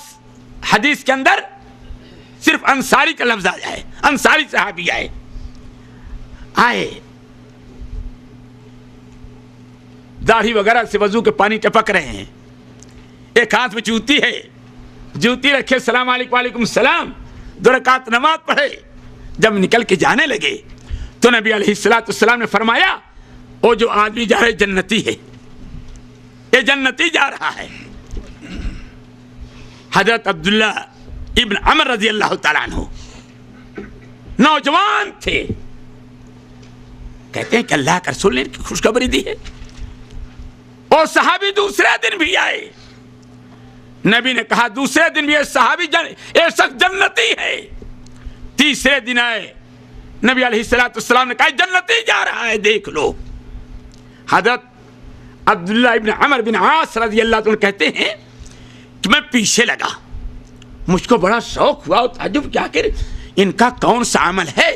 حدیث کے اندر صرف انصاری کا لفظ آیا ہے، انصاری صحابی آئے داڑھی وغیرہ سے وضو کے پانی ٹپک رہے ہیں، ایک ہاتھ میں جوتی ہے، جوتی رکھے، السلام علیکم وعلیکم السلام، 2 رکعت نماز پڑھے. جب نکل کے جانے لگے تو نبی علیہ الصلوۃ والسلام نے فرمایا وہ جو آدمی جا رہا ہے جنتی ہے، یہ جنتی جا رہا ہے. حضرت عبداللہ ابن عمر رضی اللہ تعالیٰ عنہ نوجوان تھے. کہتے ہیں کہ اللہ کے رسول نے ان کی خوشخبری دی ہے. اور صحابی دوسرے دن بھی آئے. نبی نے کہا دوسرے دن بھی یہ صحابی یہ شخص جنتی ہے. تیسرے دن آئے, نبی علیہ السلام نے کہا جنتی جا رہا ہے, دیکھ لو. حضرت عبداللہ ابن عمر بن عاص رضی اللہ عنہ کہتے ہیں کہ میں پیچھے لگا, مجھ کو بڑا شوق ہوا اور تعجب کیا کہ ان کا کون سا عمل ہے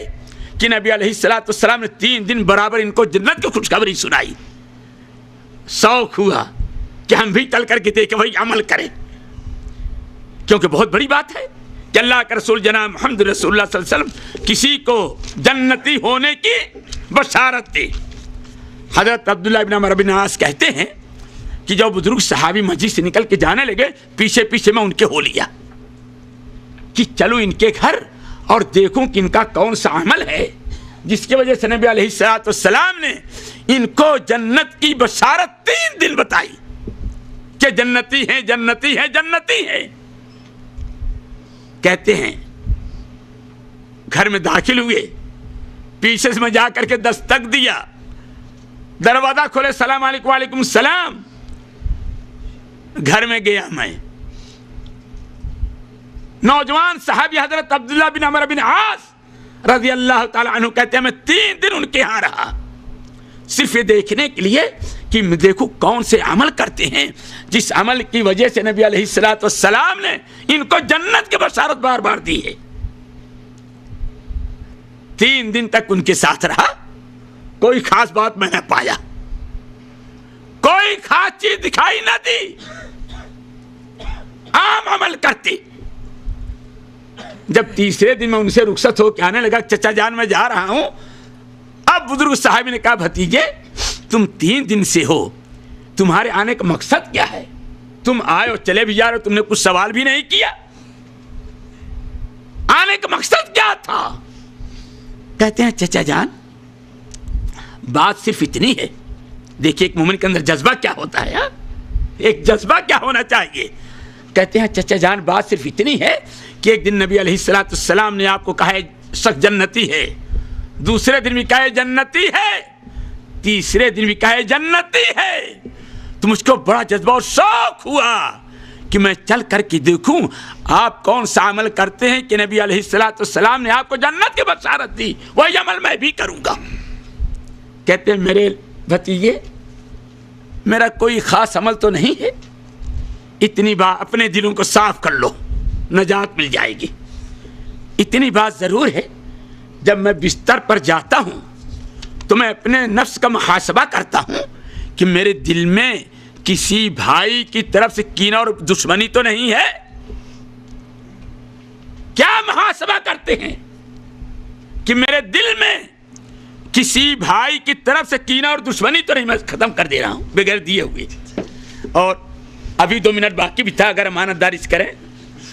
کہ نبی علیہ السلام نے 3 دن برابر ان کو جنت کی خوشخبری سنائی. شوق ہوا کہ ہم بھی چل کر کے دیکھیں, وہی عمل کریں, کیونکہ بہت بڑی بات ہے کہ اللہ کے رسول جناب محمد رسول اللہ صلی اللہ علیہ وسلم کسی کو جنتی ہونے کی بشارت دی. حضرت عبداللہ ابن عمر بن عاص کہتے ہیں کہ جب بزرگ صحابی مسجد سے نکل کے جانے لگے, پیچھے پیچھے میں ان کے ہو لیا کہ چلو ان کے گھر اور دیکھوں کہ ان کا کون سا عمل ہے جس کی وجہ سے نبی علیہ السلام نے ان کو جنت کی بشارت 3 دن بتائی کہ جنتی ہیں جنتی ہیں جنتی ہیں. کہتے ہیں گھر میں داخل ہوئے, پیچھے سے میں جا کر کے دستک دیا, دروازہ کھولے, السلام علیکم. وعلیکم السلام. گھر میں گیا میں. نوجوان صحابی حضرت عبداللہ بن عمر بن عاص رضی اللہ تعالیٰ عنہ کہتے ہیں میں 3 دن ان کے ہاں رہا, صرف یہ دیکھنے کے لیے کہ دیکھو کون سے عمل کرتے ہیں جس عمل کی وجہ سے نبی علیہ السلام نے ان کو جنت کی بشارت بار بار دی ہے. 3 دن تک ان کے ساتھ رہا, کوئی خاص بات میں نہ پایا, کوئی خاص چیز دکھائی نہ دی, عام عمل کرتے. جب تیسرے دن میں ان سے رخصت ہو کے آنے لگا, چچا جان میں جا رہا ہوں, اب بزرگ صاحب نے کہا بھتیجے تم 3 دن سے ہو, تمہارے آنے کا مقصد کیا ہے؟ تم آئے اور چلے بھی جا رہے, تم نے کچھ سوال بھی نہیں کیا, آنے کا مقصد کیا تھا؟ کہتے ہیں چچا جان بات صرف اتنی ہے. دیکھیے ایک مومن کے اندر جذبہ کیا ہوتا ہے, ایک جذبہ کیا ہونا چاہیے. کہتے ہیں چچا جان بات صرف اتنی ہے کہ ایک دن نبی علیہ السلام نے آپ کو کہا ہے شخص جنتی ہے, دوسرے دن بھی کہا ہے جنتی ہے, تیسرے دن بھی کہا ہے جنتی ہے. تو مجھ کو بڑا جذبہ اور شوق ہوا کہ میں چل کر کے دیکھوں آپ کون سا عمل کرتے ہیں کہ نبی علیہ السلام نے آپ کو جنت کی بشارت دی, وہی عمل میں بھی کروں گا. کہتے ہیں میرے بھتیجے میرا کوئی خاص عمل تو نہیں ہے, اتنی بات اپنے دلوں کو صاف کر لو, نجات مل جائے گی. اتنی بات ضرور ہے جب میں بستر پر جاتا ہوں تو میں اپنے نفس کا محاسبہ کرتا ہوں کہ میرے دل میں کسی بھائی کی طرف سے کینہ اور دشمنی تو نہیں ہے. کیا محاسبہ کرتے ہیں کہ میرے دل میں کسی بھائی کی طرف سے کینہ اور دشمنی تو نہیں, میں ختم کر دے رہا ہوں بغیر دیے ہوئے. اور ابھی 2 منٹ باقی بھی تھا, اگر امانت داری کریں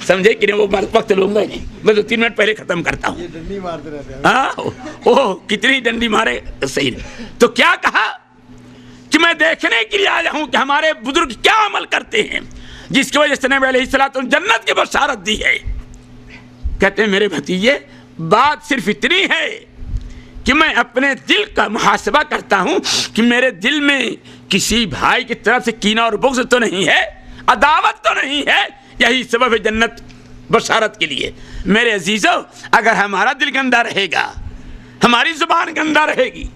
سمجھے کہ نہیں, وہ وقت لوں گا ہی نہیں, میں 2-3 منٹ پہلے ختم کرتا ہوں. کتنی ڈنڈی مارے صحیح. تو کیا کہا کہ میں دیکھنے کے لیے آیا ہوں کہ ہمارے بزرگ کیا عمل کرتے ہیں جس کی وجہ سے نبی علیہ السلام جنت کی بشارت دی ہے. کہتے ہیں میرے بھتیجے بات صرف اتنی ہے کہ میں اپنے دل کا محاسبہ کرتا ہوں کہ میرے دل میں کسی بھائی کی طرف سے کینہ اور بغض تو نہیں ہے, عداوت تو نہیں ہے, یہی سبب ہے جنت بشارت کے لیے. میرے عزیزو اگر ہمارا دل گندا رہے گا, ہماری زبان گندا رہے گی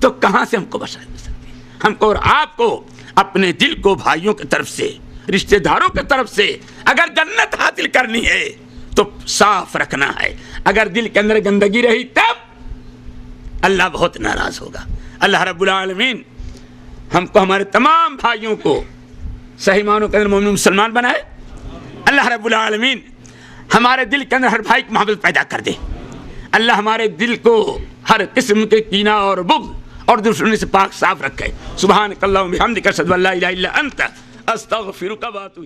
تو کہاں سے ہم کو بشارت مل سکتی ہے؟ ہم کو اور آپ کو اپنے دل کو بھائیوں کی طرف سے, رشتہ داروں کی طرف سے اگر جنت حاصل کرنی ہے تو صاف رکھنا ہے. اگر دل کے اندر گندگی رہی تب اللہ بہت ناراض ہوگا. اللہ رب العالمین ہم کو ہمارے تمام بھائیوں کو صحیح معنوں کے اندر مومن مسلمان بنائے. اللہ رب العالمین ہمارے دل کے اندر ہر بھائی کی محبت پیدا کر دے. اللہ ہمارے دل کو ہر قسم کے کینہ اور بغض اور دشمنی سے پاک صاف رکھے. سبحانک اللہم بحمدک اشہد ان لا الہ الا انت استغفرک و اتوب